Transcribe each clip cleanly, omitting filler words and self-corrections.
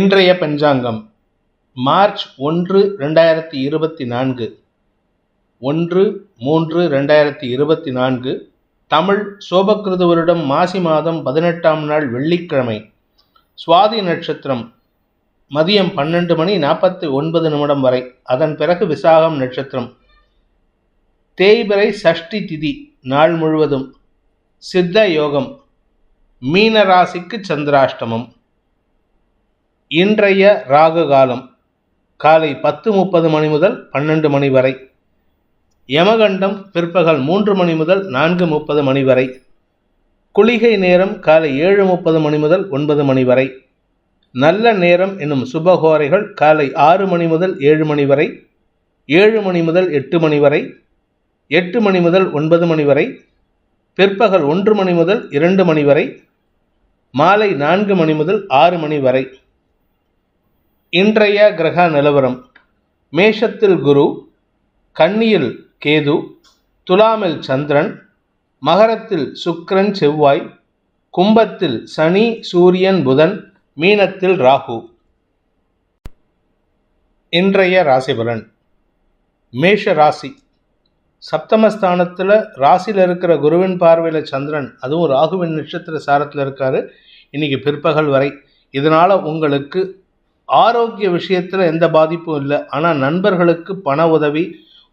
இன்றைய பஞ்சாங்கம் மார்ச் 1, 2024 1-3-2024 தமிழ் சோபக்கிருது வருடம் மாசி மாதம் 18ஆம் நாள் வெள்ளிக்கிழமை. சுவாதி நட்சத்திரம் மதியம் 12:49 வரை. அதன் பிறகு விசாகம் நட்சத்திரம். தேய்பிறை சஷ்டி திதி நாள் முழுவதும். சித்த யோகம். மீன ராசிக்கு சந்திராஷ்டமம். இன்றைய ராகு காலம் காலை 10:30 முதல் 12 வரை. யமகண்டம் பிற்பகல் 3 முதல் 4:30 வரை. குளிகை நேரம் காலை 7:30 முதல் 9 வரை. நல்ல நேரம் என்னும் சுபகோரைகள் காலை 6 முதல் 7 வரை, 7 முதல் 8 வரை, 8 முதல் 9 வரை, பிற்பகல் 1 முதல் 2 வரை, மாலை 4 முதல் 6 வரை. இன்றைய கிரக நிலவரம். மேஷத்தில் குரு, கன்னியில் கேது, துலாமில் சந்திரன், மகரத்தில் சுக்கிரன் செவ்வாய், கும்பத்தில் சனி சூரியன் புதன், மீனத்தில் ராகு. இன்றைய ராசிபலன். மேஷ ராசி. சப்தமஸ்தானத்தில் ராசியில் இருக்கிற குருவின் பார்வையில் சந்திரன், அதுவும் ராகுவின் நட்சத்திர சாரத்தில் இருக்காரு இன்னைக்கு பிற்பகல் வரை. இதனால் உங்களுக்கு ஆரோக்கிய விஷயத்தில் எந்த பாதிப்பும் இல்லை. ஆனால் நண்பர்களுக்கு பண உதவி,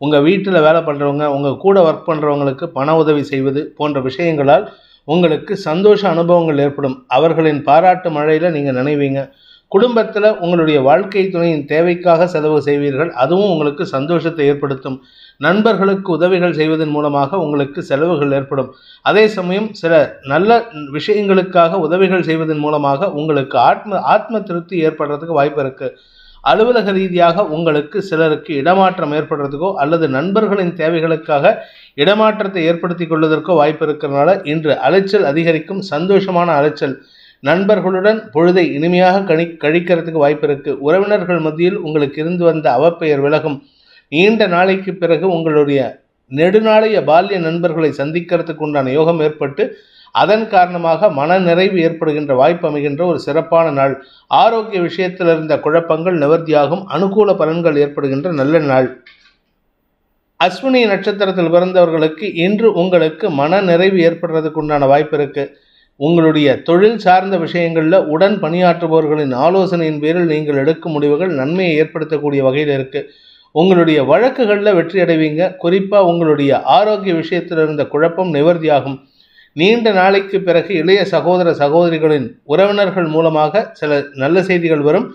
உங்கள் வீட்டில் வேலை பண்ணுறவங்க, உங்கள் கூட ஒர்க் பண்ணுறவங்களுக்கு பண உதவி செய்வது போன்ற விஷயங்களால் உங்களுக்கு சந்தோஷ அனுபவங்கள் ஏற்படும். அவர்களின் பாராட்டு மழையில் நீங்கள் நினைவீங்க. குடும்பத்தில் உங்களுடைய வாழ்க்கை துணையின் தேவைக்காக செலவு செய்வீர்கள். அதுவும் உங்களுக்கு சந்தோஷத்தை ஏற்படுத்தும். நண்பர்களுக்கு உதவிகள் செய்வதன் மூலமாக உங்களுக்கு செலவுகள் ஏற்படும். அதே சமயம் சில நல்ல விஷயங்களுக்காக உதவிகள் செய்வதன் மூலமாக உங்களுக்கு ஆத்ம திருப்தி ஏற்படுறதுக்கு வாய்ப்பு இருக்குது. அலுவலக ரீதியாக உங்களுக்கு சிலருக்கு இடமாற்றம் ஏற்படுறதுக்கோ அல்லது நண்பர்களின் தேவைகளுக்காக இடமாற்றத்தை ஏற்படுத்தி கொள்வதற்கோ வாய்ப்பு இருக்கிறதுனால இன்று அலைச்சல் அதிகரிக்கும். சந்தோஷமான அலைச்சல். நண்பர்களுடன் பொழுதை இனிமையாக கழிக்கிறதுக்கு வாய்ப்பு இருக்குது. உறவினர்கள் மத்தியில் உங்களுக்கு இருந்து வந்த அவப்பெயர் விலகும். நீண்ட நாளைக்கு பிறகு உங்களுடைய நெடுநாளைய பால்ய நண்பர்களை சந்திக்கிறதுக்கு உண்டான யோகம் ஏற்பட்டு அதன் காரணமாக மன நிறைவு ஏற்படுகின்ற வாய்ப்பு அமைகின்ற ஒரு சிறப்பான நாள். ஆரோக்கிய விஷயத்தில் இருந்த குழப்பங்கள் நிவர்த்தியாகும். அனுகூல பலன்கள் ஏற்படுகின்ற நல்ல நாள். அஸ்வினி நட்சத்திரத்தில் பிறந்தவர்களுக்கு இன்று உங்களுக்கு மன நிறைவு ஏற்படுறதுக்கு உண்டான வாய்ப்பு இருக்கு. உங்களுடைய தொழில் சார்ந்த விஷயங்களில் உடன் பணியாற்றுபவர்களின் ஆலோசனையின் பேரில் நீங்கள் எடுக்கும் முடிவுகள் நன்மையை ஏற்படுத்தக்கூடிய வகையில் இருக்கு. உங்களுடைய வழக்குகளில் வெற்றி அடைவீங்க. குறிப்பாக உங்களுடைய ஆரோக்கிய விஷயத்தில் இருந்த குழப்பம் நிவர்த்தியாகும். நீண்ட நாளைக்கு பிறகு இளைய சகோதர சகோதரிகளின் உறவினர்கள் மூலமாக சில நல்ல செய்திகள் வரும்.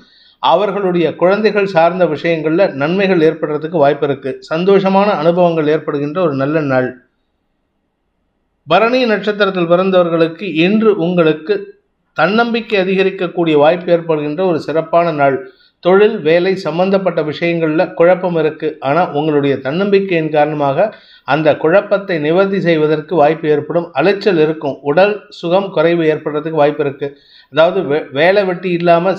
அவர்களுடைய குழந்தைகள் சார்ந்த விஷயங்களில் நன்மைகள் ஏற்படுறதுக்கு வாய்ப்பு இருக்கு. சந்தோஷமான அனுபவங்கள் ஏற்படுகின்ற ஒரு நல்ல நாள். பரணி நட்சத்திரத்தில் பிறந்தவர்களுக்கு இன்று உங்களுக்கு தன்னம்பிக்கை அதிகரிக்கக்கூடிய வாய்ப்பு ஏற்படுகின்ற ஒரு சிறப்பான நாள். தொழில் வேலை சம்பந்தப்பட்ட விஷயங்களில் குழப்பம் இருக்குது. ஆனால் உங்களுடைய தன்னம்பிக்கையின் காரணமாக அந்த குழப்பத்தை நிவர்த்தி செய்வதற்கு வாய்ப்பு ஏற்படும். அலைச்சல் இருக்கும். உடல் சுகம் குறைவு ஏற்படுறதுக்கு வாய்ப்பு இருக்குது. அதாவது வேலை வெட்டி இல்லாமல்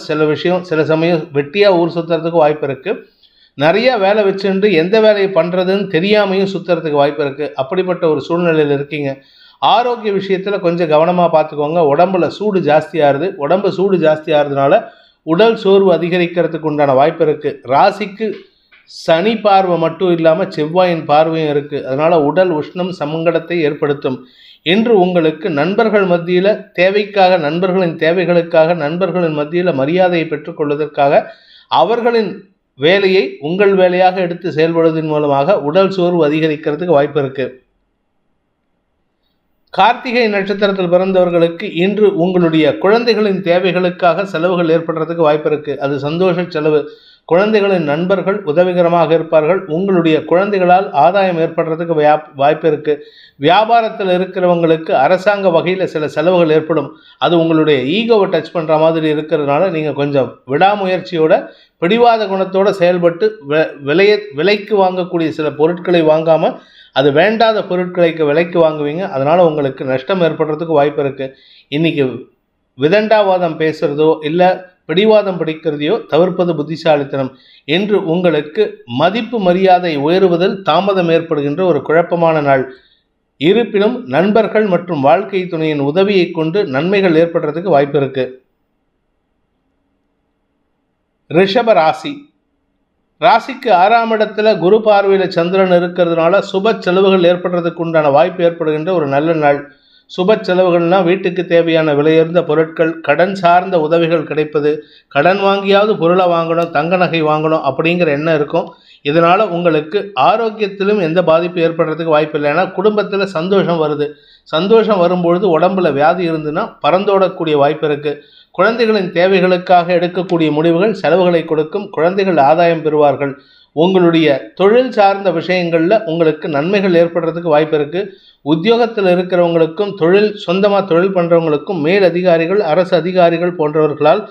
சில சமயம் வெட்டியாக ஊர் சுற்றுறதுக்கு வாய்ப்பு இருக்குது. நிறையா வேலை வச்சுட்டு எந்த வேலையை பண்ணுறதுன்னு தெரியாமையும் சுற்றுறதுக்கு வாய்ப்பு இருக்குது. அப்படிப்பட்ட ஒரு சூழ்நிலையில் இருக்கீங்க. ஆரோக்கிய விஷயத்தில் கொஞ்சம் கவனமாக பார்த்துக்கோங்க. உடம்புல சூடு ஜாஸ்தியாகுது. உடம்பு சூடு ஜாஸ்தியாகிறதுனால உடல் சோர்வு அதிகரிக்கிறதுக்கு உண்டான வாய்ப்பு இருக்குது. ராசிக்கு சனி பார்வை மட்டும் இல்லாமல் செவ்வாயின் பார்வையும் இருக்குது. அதனால் உடல் உஷ்ணம் சங்கடத்தை ஏற்படுத்தும். இன்று உங்களுக்கு நண்பர்கள் மத்தியில் நண்பர்களின் தேவைகளுக்காக நண்பர்களின் மத்தியில் மரியாதையை பெற்றுக்கொள்வதற்காக அவர்களின் வேலையை உங்கள் வேலையாக எடுத்து செயல்படுவதன் மூலமாக உடல் சோர்வு அதிகரிக்கிறதுக்கு வாய்ப்பு இருக்குது. கார்த்திகை நட்சத்திரத்தில் பிறந்தவர்களுக்கு இன்று உங்களுடைய குழந்தைகளின் தேவைகளுக்காக செலவுகள் ஏற்படுறதுக்கு வாய்ப்பு இருக்குது. அது சந்தோஷ செலவு. குழந்தைகளின் நண்பர்கள் உதவிகரமாக இருப்பார்கள். உங்களுடைய குழந்தைகளால் ஆதாயம் ஏற்படுறதுக்கு வாய்ப்பு இருக்குது. வியாபாரத்தில் இருக்கிறவங்களுக்கு அரசாங்க வகையில் சில செலவுகள் ஏற்படும். அது உங்களுடைய ஈகோவை டச் பண்ணுற மாதிரி இருக்கிறதுனால நீங்கள் கொஞ்சம் விடாமுயற்சியோட பிடிவாத குணத்தோடு செயல்பட்டு விலைக்கு வாங்கக்கூடிய சில பொருட்களை வாங்காமல் அது வேண்டாத பொருட்களை விலைக்கு வாங்குவீங்க. அதனால் உங்களுக்கு நஷ்டம் ஏற்படுறதுக்கு வாய்ப்பு இருக்குது. இன்றைக்கி விதண்டாவாதம் பேசுகிறதோ இல்லை பிடிவாதம் பிடிக்கிறதையோ தவிர்ப்பது புத்திசாலித்தனம். என்று உங்களுக்கு மதிப்பு மரியாதை உயருவதில் தாமதம் ஏற்படுகின்ற ஒரு குழப்பமான நாள். இருப்பினும் நண்பர்கள் மற்றும் வாழ்க்கை துணையின் உதவியை கொண்டு நன்மைகள் ஏற்படுறதுக்கு வாய்ப்பு இருக்குது. ரிஷப ராசி. ராசிக்கு 6ஆம் இடத்துல குரு பார்வையில் சந்திரன் இருக்கிறதுனால சுப செலவுகள் ஏற்படுறதுக்கு உண்டான வாய்ப்பு ஏற்படுகின்ற ஒரு நல்ல நாள். சுப செலவுகள்னால் வீட்டுக்கு தேவையான விலையுயர்ந்த பொருட்கள், கடன் சார்ந்த உதவிகள் கிடைப்பது, கடன் வாங்கியாவது பொருளை வாங்கணும், தங்க நகை வாங்கணும் அப்படிங்கிற எண்ணம் இருக்கும். இதனால் உங்களுக்கு ஆரோக்கியத்திலும் எந்த பாதிப்பு ஏற்படுறதுக்கு வாய்ப்பு இல்லை. ஏன்னா குடும்பத்தில் சந்தோஷம் வருது. சந்தோஷம் வரும்பொழுது உடம்புல வியாதி இருந்துன்னா பறந்தோடக்கூடிய வாய்ப்பு இருக்குது. குழந்தைகளின் தேவைகளுக்காக எடுக்கக்கூடிய முடிவுகள் செலவுகளை கொடுக்கும். குழந்தைகள் ஆதாயம் பெறுவார்கள். உங்களுடைய தொழில் சார்ந்த விஷயங்களில் உங்களுக்கு நன்மைகள் ஏற்படுறதுக்கு வாய்ப்பு இருக்குது. உத்தியோகத்தில் இருக்கிறவங்களுக்கும் சொந்தமாக தொழில் பண்ணுறவங்களுக்கும் மேல் அதிகாரிகள், அரசு அதிகாரிகள் போன்றவர்களால்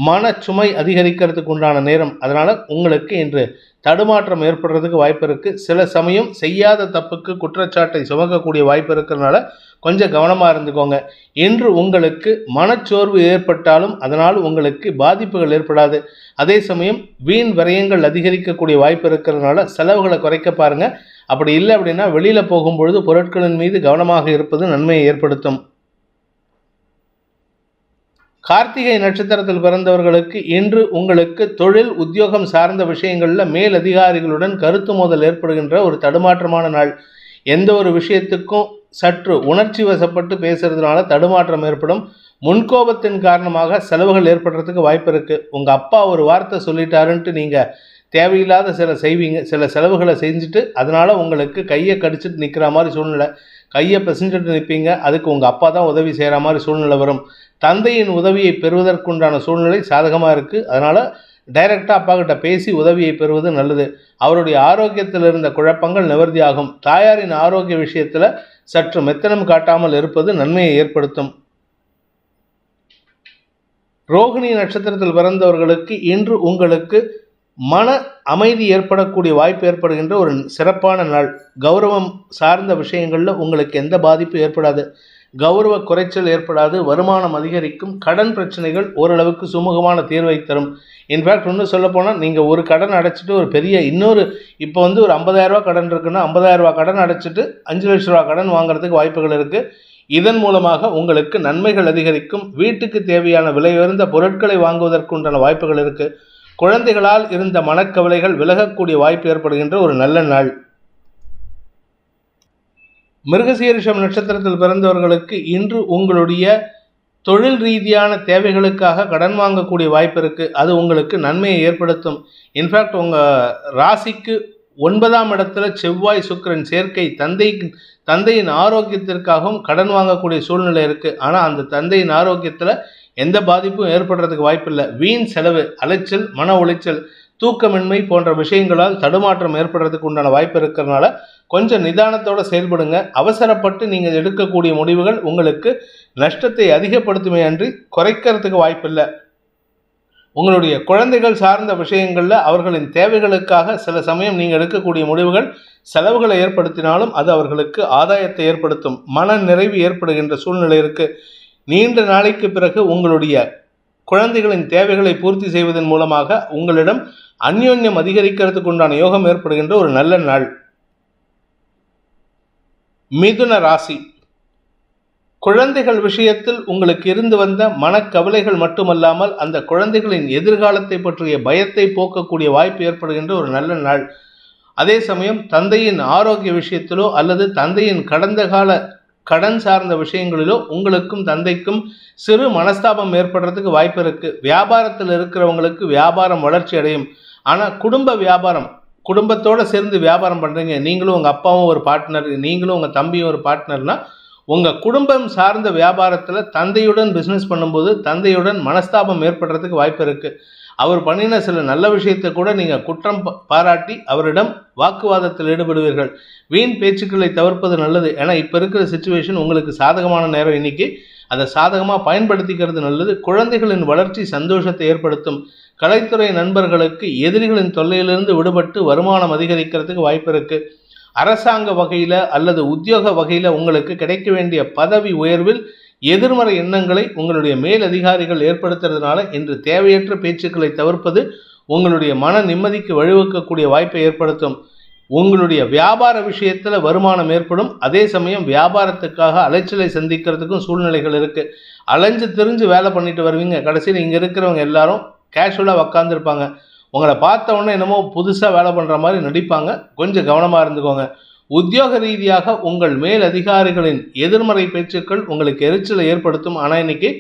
மனச்சுமை அதிகரிக்கிறதுக்கு உண்டான நேரம். அதனால் உங்களுக்கு இன்று தடுமாற்றம் ஏற்படுறதுக்கு வாய்ப்பு இருக்குது. சில சமயம் செய்யாத தப்புக்கு குற்றச்சாட்டை சுமக்கக்கூடிய வாய்ப்பு இருக்கிறதுனால கொஞ்சம் கவனமாக இருந்துக்கோங்க. இன்று உங்களுக்கு மனச்சோர்வு ஏற்பட்டாலும் அதனால் உங்களுக்கு பாதிப்புகள் ஏற்படாது. அதே சமயம் வீண் விரயங்கள் அதிகரிக்கக்கூடிய வாய்ப்பு இருக்கிறதுனால செலவுகளை குறைக்க பாருங்கள். அப்படி இல்லை அப்படின்னா வெளியில் போகும்பொழுது பொருட்களின் மீது கவனமாக இருப்பது நன்மையை ஏற்படுத்தும். கார்த்திகை நட்சத்திரத்தில் பிறந்தவர்களுக்கு இன்று உங்களுக்கு தொழில் உத்தியோகம் சார்ந்த விஷயங்களில் மேல் அதிகாரிகளுடன் கருத்து மோதல் ஏற்படுகின்ற ஒரு தடுமாற்றமான நாள். எந்த ஒரு விஷயத்துக்கும் சற்று உணர்ச்சி வசப்பட்டு பேசுறதுனால தடுமாற்றம் ஏற்படும். முன்கோபத்தின் காரணமாக செலவுகள் ஏற்படுறதுக்கு வாய்ப்பு இருக்குது. உங்கள் அப்பா ஒரு வார்த்தை சொல்லிட்டாருன்ட்டு நீங்கள் தேவையில்லாத சில செலவுகளை செஞ்சுட்டு அதனால் உங்களுக்கு கையை கடிச்சிட்டு நிற்கிற மாதிரி சூழ்நிலை, கையை பிசைஞ்சிட்டு நிற்பீங்க. அதுக்கு உங்கள் அப்பா தான் உதவி செய்கிற மாதிரி சூழ்நிலை வரும். தந்தையின் உதவியை பெறுவதற்குண்டான சூழ்நிலை சாதகமாக இருக்குது. அதனால் டைரெக்டாக அப்பா கிட்ட பேசி உதவியை பெறுவது நல்லது. அவருடைய ஆரோக்கியத்தில் இருந்த குழப்பங்கள் நிவர்த்தியாகும். தாயாரின் ஆரோக்கிய விஷயத்தில் சற்று மெத்தனம் காட்டாமல் இருப்பது நன்மையை ஏற்படுத்தும். ரோகிணி நட்சத்திரத்தில் பிறந்தவர்களுக்கு இன்று உங்களுக்கு மன அமைதி ஏற்படக்கூடிய வாய்ப்பு ஏற்படுகின்ற ஒரு சிறப்பான நாள். கௌரவம் சார்ந்த விஷயங்களில் உங்களுக்கு எந்த பாதிப்பும் ஏற்படாது. கௌரவ குறைச்சல் ஏற்படாது. வருமானம் அதிகரிக்கும். கடன் பிரச்சனைகள் ஓரளவுக்கு சுமூகமான தீர்வை தரும். இன்ஃபேக்ட் இன்னும் சொல்லப்போனால் நீங்கள் ஒரு கடன் அடைச்சிட்டு ஒரு பெரிய இப்போ ஒரு 50,000 கடன் இருக்குன்னா 50,000 கடன் அடைச்சிட்டு 5 லட்ச ரூபா கடன் வாங்குறதுக்கு வாய்ப்புகள் இருக்குது. இதன் மூலமாக உங்களுக்கு நன்மைகள் அதிகரிக்கும். வீட்டுக்கு தேவையான விலையுயர்ந்த பொருட்களை வாங்குவதற்கு உண்டான வாய்ப்புகள் இருக்குது. குழந்தைகளால் இருந்த மனக்கவலைகள் விலகக்கூடிய வாய்ப்பு ஏற்படுகின்ற ஒரு நல்ல நாள். மிருகசீரிஷம் நட்சத்திரத்தில் பிறந்தவர்களுக்கு இன்று உங்களுடைய தொழில் ரீதியான தேவைகளுக்காக கடன் வாங்கக்கூடிய வாய்ப்பு இருக்குது. அது உங்களுக்கு நன்மையை ஏற்படுத்தும். இன்ஃபேக்ட் உங்கள் ராசிக்கு 9ஆம் இடத்துல செவ்வாய் சுக்கிரன் சேர்க்கை தந்தையின் ஆரோக்கியத்திற்காகவும் கடன் வாங்கக்கூடிய சூழ்நிலை இருக்குது. ஆனால் அந்த தந்தையின் ஆரோக்கியத்தில் எந்த பாதிப்பும் ஏற்படுறதுக்கு வாய்ப்பு இல்லை. வீண் செலவு, அலைச்சல், மன உளைச்சல், தூக்கமின்மை போன்ற விஷயங்களால் தடுமாற்றம் ஏற்படுறதுக்கு உண்டான வாய்ப்பு இருக்கிறதுனால கொஞ்சம் நிதானத்தோடு செயல்படுங்க. அவசரப்பட்டு நீங்கள் எடுக்கக்கூடிய முடிவுகள் உங்களுக்கு நஷ்டத்தை அதிகப்படுத்துமே அன்றி குறைக்கிறதுக்கு வாய்ப்பில்லை. உங்களுடைய குழந்தைகள் சார்ந்த விஷயங்களில் அவர்களின் தேவைகளுக்காக சில சமயம் நீங்கள் எடுக்கக்கூடிய முடிவுகள் செலவுகளை ஏற்படுத்தினாலும் அது அவர்களுக்கு ஆதாயத்தை ஏற்படுத்தும். மன நிறைவு ஏற்படுகின்ற சூழ்நிலை இருக்குது. நீண்ட நாளைக்கு பிறகு உங்களுடைய குழந்தைகளின் தேவைகளை பூர்த்தி செய்வதன் மூலமாக உங்களிடம் அந்யோன்யம் அதிகரிக்கிறதுக்கு உண்டான யோகம் ஏற்படுகின்ற ஒரு நல்ல நாள். மிதுன ராசி. குழந்தைகள் விஷயத்தில் உங்களுக்கு இருந்து வந்த மனக்கவலைகள் மட்டுமல்லாமல் அந்த குழந்தைகளின் எதிர்காலத்தை பற்றிய பயத்தை போக்கக்கூடிய வாய்ப்பு ஏற்படுகின்ற ஒரு நல்ல நாள். அதே சமயம் தந்தையின் ஆரோக்கிய விஷயத்திலோ அல்லது தந்தையின் கடந்த கால கடன் சார்ந்த விஷயங்களிலோ உங்களுக்கும் தந்தைக்கும் சிறு மனஸ்தாபம் ஏற்படுறதுக்கு வாய்ப்பு இருக்குது. வியாபாரத்தில் இருக்கிறவங்களுக்கு வியாபாரம் வளர்ச்சி அடையும். ஆனால் குடும்பத்தோடு சேர்ந்து வியாபாரம் பண்ணுறீங்க, நீங்களும் உங்கள் அப்பாவும் ஒரு பார்ட்னர், நீங்களும் உங்கள் தம்பியும் ஒரு பார்ட்னர்னால் உங்கள் குடும்பம் சார்ந்த வியாபாரத்தில் தந்தையுடன் பிஸ்னஸ் பண்ணும்போது தந்தையுடன் மனஸ்தாபம் ஏற்படுறதுக்கு வாய்ப்பு இருக்குது. அவர் பண்ணின சில நல்ல விஷயத்தை கூட நீங்கள் குற்றம் பாராட்டி அவரிடம் வாக்குவாதத்தில் ஈடுபடுவீர்கள். வீண் பேச்சுக்களை தவிர்ப்பது நல்லது. ஏன்னா இப்போ இருக்கிற சிச்சுவேஷன் உங்களுக்கு சாதகமான நேரம். இன்னைக்கு அதை சாதகமாக பயன்படுத்திக்கிறது நல்லது. குழந்தைகளின் வளர்ச்சி சந்தோஷத்தை ஏற்படுத்தும். கலைத்துறை நண்பர்களுக்கு எதிரிகளின் தொல்லையிலிருந்து விடுபட்டு வருமானம் அதிகரிக்கிறதுக்கு வாய்ப்பு இருக்குது. அரசாங்க வகையில் அல்லது உத்தியோக வகையில் உங்களுக்கு கிடைக்க வேண்டிய பதவி உயர்வில் எதிர்மறை எண்ணங்களை உங்களுடைய மேல் அதிகாரிகள் ஏற்படுத்துறதுனால இன்று தேவையற்ற பேச்சுக்களை தவிர்ப்பது உங்களுடைய மன நிம்மதிக்கு வழிவகுக்கக்கூடிய வாய்ப்பை ஏற்படுத்தும். உங்களுடைய வியாபார விஷயத்தில் வருமானம் ஏற்படும். அதே சமயம் வியாபாரத்துக்காக அலைச்சலை சந்திக்கிறதுக்கும் சூழ்நிலைகள் இருக்குது. அலைஞ்சு திரிஞ்சு வேலை பண்ணிட்டு வருவீங்க. கடைசியில் இங்கே இருக்கிறவங்க எல்லாரும் கேஷுவலாக உக்காந்துருப்பாங்க. உங்களை பார்த்த உடனே என்னமோ புதுசாக வேலை பண்ணுற மாதிரி நடிப்பாங்க. கொஞ்சம் கவனமாக இருந்துக்கோங்க. உத்தியோக ரீதியாக உங்கள் மேல் அதிகாரிகளின் எதிர்மறை பேச்சுக்கள் உங்களுக்கு எரிச்சலை ஏற்படுத்தும். ஆனால் இன்னைக்கு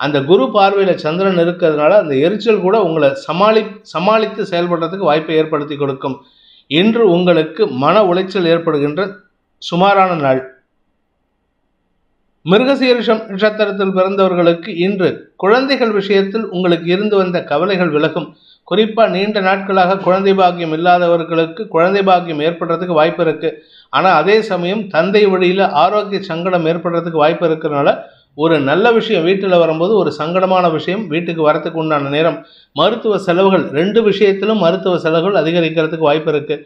அந்த குரு பார்வையில் சந்திரன் இருக்கிறதுனால அந்த எரிச்சல் கூட உங்களை சமாளித்து செயல்படுறதுக்கு வாய்ப்பை ஏற்படுத்தி கொடுக்கும். இன்று உங்களுக்கு மன உளைச்சல் ஏற்படுகின்ற சுமாரான நாள். மிருகசீரிஷம் நட்சத்திரத்தில் பிறந்தவர்களுக்கு இன்று குழந்தைகள் விஷயத்தில் உங்களுக்கு இருந்து வந்த கவலைகள் விலகும். குறிப்பாக நீண்ட நாட்களாக குழந்தை பாக்கியம் இல்லாதவர்களுக்கு குழந்தை பாக்கியம் ஏற்படுறதுக்கு வாய்ப்பு இருக்கு. ஆனால் அதே சமயம் தந்தை வழியில் ஆரோக்கிய சங்கடம் ஏற்படுறதுக்கு வாய்ப்பு இருக்கிறதுனால ஒரு நல்ல விஷயம் வீட்டில் வரும்போது ஒரு சங்கடமான விஷயம் வீட்டுக்கு வரத்துக்கு உண்டான நேரம். மருத்துவ செலவுகள், 2 விஷயத்திலும் மருத்துவ செலவுகள் அதிகரிக்கிறதுக்கு வாய்ப்பு இருக்கு.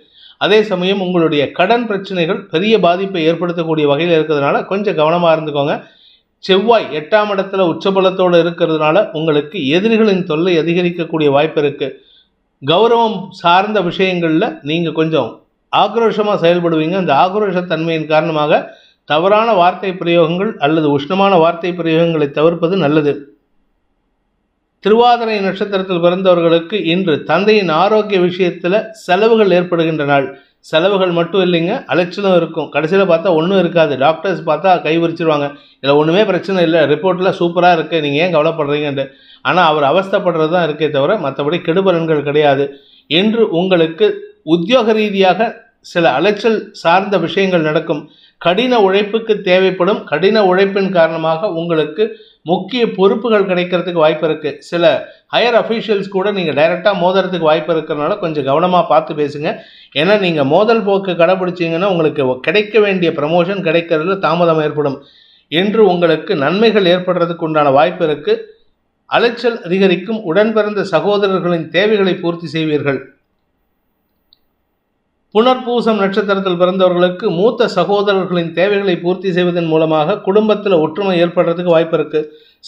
அதே சமயம் உங்களுடைய கடன் பிரச்சனைகள் பெரிய பாதிப்பை ஏற்படுத்தக்கூடிய வகையில் இருக்கிறதுனால கொஞ்சம் கவனமாக இருந்துக்கோங்க. செவ்வாய் 8ஆம் இடத்துல உச்சபலத்தோடு இருக்கிறதுனால உங்களுக்கு எதிரிகளின் தொல்லை அதிகரிக்கக்கூடிய வாய்ப்பு இருக்கு. கௌரவம் சார்ந்த விஷயங்களில் நீங்கள் கொஞ்சம் ஆக்ரோஷமாக செயல்படுவீங்க. அந்த ஆக்ரோஷத்தன்மையின் காரணமாக தவறான வார்த்தை பிரயோகங்கள் அல்லது உஷ்ணமான வார்த்தை பிரயோகங்களை தவிர்ப்பது நல்லது. திருவாதிரை நட்சத்திரத்தில் பிறந்தவர்களுக்கு இன்று தந்தையின் ஆரோக்கிய விஷயத்தில் செலவுகள் ஏற்படுகின்ற நாள். செலவுகள் மட்டும் இல்லைங்க, அலைச்சலும் இருக்கும். கடைசியில் பார்த்தா ஒன்றும் இருக்காது. டாக்டர்ஸ் பார்த்தா கை விரிச்சிருவாங்க, இதில் ஒன்றுமே பிரச்சனை இல்லை, ரிப்போர்ட்டில் சூப்பராக இருக்குது, நீங்கள் ஏன் கவலைப்படுறீங்கன்ட்டு. ஆனால் அவர் அவஸ்தைப்படுறது தான் இருக்கே தவிர மற்றபடி கெடுபலன்கள் கிடையாது. இன்று உங்களுக்கு உத்தியோக ரீதியாக சில அலைச்சல் சார்ந்த விஷயங்கள் நடக்கும். கடின உழைப்புக்கு தேவைப்படும். கடின உழைப்பின் காரணமாக உங்களுக்கு முக்கிய பொறுப்புகள் கிடைக்கிறதுக்கு வாய்ப்பு இருக்குது. சில ஹையர் அஃபீஷியல்ஸ் கூட நீங்கள் டைரெக்டாக மோதுறதுக்கு வாய்ப்பு இருக்கிறனால கொஞ்சம் கவனமாக பார்த்து பேசுங்க. ஏன்னா நீங்கள் மோதல் போக்கு கடைபிடிச்சிங்கன்னா உங்களுக்கு கிடைக்க வேண்டிய ப்ரமோஷன் கிடைக்கிறதுல தாமதம் ஏற்படும். இன்று உங்களுக்கு நன்மைகள் ஏற்படுறதுக்கு உண்டான வாய்ப்பு இருக்குது. அலைச்சல் அதிகரிக்கும். உடன் பிறந்த சகோதரர்களின் தேவைகளை பூர்த்தி செய்வீர்கள். புனர்பூசம் நட்சத்திரத்தில் பிறந்தவர்களுக்கு மூத்த சகோதரர்களின் தேவைகளை பூர்த்தி செய்வதன் மூலமாக குடும்பத்தில் ஒற்றுமை ஏற்படுறதுக்கு வாய்ப்பு இருக்கு.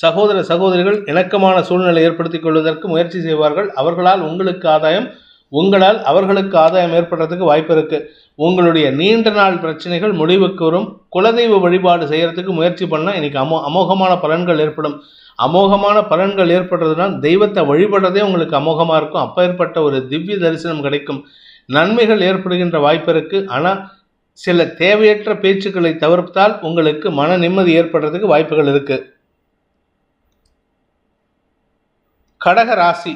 சகோதர சகோதரிகள் இணக்கமான சூழ்நிலை ஏற்படுத்திக் கொள்வதற்கு முயற்சி செய்வார்கள். அவர்களால் உங்களுக்கு ஆதாயம், உங்களால் அவர்களுக்கு ஆதாயம் ஏற்படுறதுக்கு வாய்ப்பு இருக்கு. உங்களுடைய நீண்ட நாள் பிரச்சனைகள் முடிவுக்கு வரும். குலதெய்வ வழிபாடு செய்யறதுக்கு முயற்சி பண்ணால் இன்னைக்கு அமோகமான பலன்கள் ஏற்படும். அமோகமான பலன்கள் ஏற்படுறதுனால் தெய்வத்தை வழிபடுறதே உங்களுக்கு அமோகமாக இருக்கும். அப்பேற்பட்ட ஒரு திவ்ய தரிசனம் கிடைக்கும். நன்மைகள் ஏற்படுகின்ற வாய்ப்பு இருக்கு. ஆனால் சில தேவையற்ற பேச்சுக்களை தவிர்த்தால் உங்களுக்கு மன நிம்மதி ஏற்படுறதுக்கு வாய்ப்புகள் இருக்கு. கடக ராசி.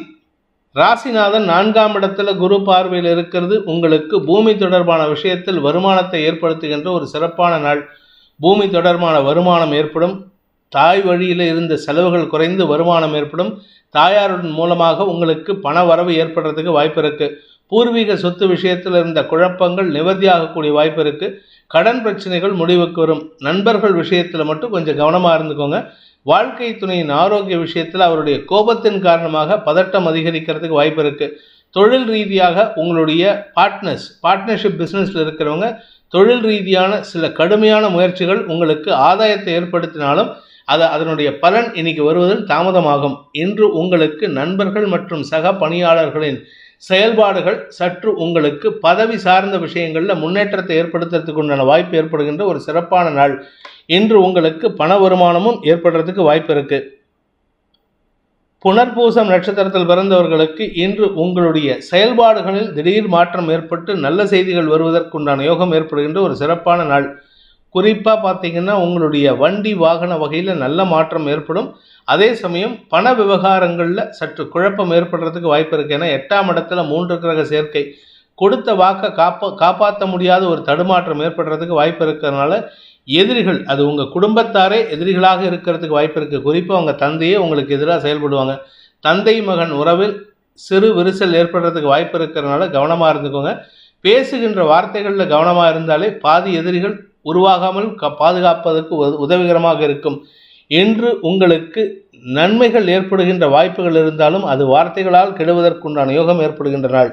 ராசிநாதன் 4ஆம் இடத்துல குரு பார்வையில் இருக்கிறது. உங்களுக்கு பூமி தொடர்பான விஷயத்தில் வருமானத்தை ஏற்படுத்துகின்ற ஒரு சிறப்பான நாள். பூமி தொடர்பான வருமானம் ஏற்படும். தாய் வழியில் இருந்த செலவுகள் குறைந்து வருமானம் ஏற்படும். தாயாரின் மூலமாக உங்களுக்கு பண வரவு ஏற்படுறதுக்கு வாய்ப்பு இருக்கு. பூர்வீக சொத்து விஷயத்தில் இருந்த குழப்பங்கள் நிவர்த்தியாகக்கூடிய வாய்ப்பு இருக்கு. கடன் பிரச்சனைகள் முடிவுக்கு வரும். நண்பர்கள் விஷயத்தில் மட்டும் கொஞ்சம் கவனமாக இருந்துக்கோங்க. வாழ்க்கை துணையின் ஆரோக்கிய விஷயத்தில் அவருடைய கோபத்தின் காரணமாக பதட்டம் அதிகரிக்கிறதுக்கு வாய்ப்பு இருக்கு. தொழில் ரீதியாக உங்களுடைய பார்ட்னர்ஷிப் பிஸ்னஸில் இருக்கிறவங்க தொழில் ரீதியான சில கடுமையான முயற்சிகள் உங்களுக்கு ஆதாயத்தை ஏற்படுத்தினாலும் அதனுடைய பலன் இன்னைக்கு வருவதில் தாமதமாகும். இன்று உங்களுக்கு நண்பர்கள் மற்றும் சக பணியாளர்களின் செயல்பாடுகள் சற்று உங்களுக்கு பதவி சார்ந்த விஷயங்களில் முன்னேற்றத்தை ஏற்படுத்துறதுக்கு உண்டான வாய்ப்பு ஏற்படுகின்ற ஒரு சிறப்பான நாள். இன்று உங்களுக்கு பண வருமானமும் ஏற்படுறதுக்கு வாய்ப்பு இருக்கு. புனர்பூசம் நட்சத்திரத்தில் பிறந்தவர்களுக்கு இன்று உங்களுடைய செயல்பாடுகளில் திடீர் மாற்றம் ஏற்பட்டு நல்ல செய்திகள் வருவதற்குண்டான யோகம் ஏற்படுகின்ற ஒரு சிறப்பான நாள். குறிப்பாக பார்த்தீங்கன்னா உங்களுடைய வண்டி வாகன வகையில் நல்ல மாற்றம் ஏற்படும். அதே சமயம் பண விவகாரங்களில் சற்று குழப்பம் ஏற்படுறதுக்கு வாய்ப்பு இருக்குது. ஏன்னா 8ஆம் இடத்துல 3 கிரக சேர்க்கை. கொடுத்த வாக்கை காப்பாற்ற முடியாத ஒரு தடுமாற்றம் ஏற்படுறதுக்கு வாய்ப்பு இருக்கிறதுனால எதிரிகள், அது உங்கள் குடும்பத்தாரே எதிரிகளாக இருக்கிறதுக்கு வாய்ப்பு இருக்குது. குறிப்பாக உங்கள் தந்தையே உங்களுக்கு எதிராக செயல்படுவாங்க. தந்தை மகன் உறவில் சிறு விரிசல் ஏற்படுறதுக்கு வாய்ப்பு இருக்கிறதுனால கவனமாக இருந்துக்கோங்க. பேசுகின்ற வார்த்தைகளில் கவனமாக இருந்தாலே பாதி எதிரிகள் உருவாகாமல் பாதுகாப்பதற்கு உதவிகரமாக இருக்கும். என்று உங்களுக்கு நன்மைகள் ஏற்படுகின்ற வாய்ப்புகள் இருந்தாலும் அது வார்த்தைகளால் கெடுவதற்குண்டான யோகம் ஏற்படுகின்ற நாள்.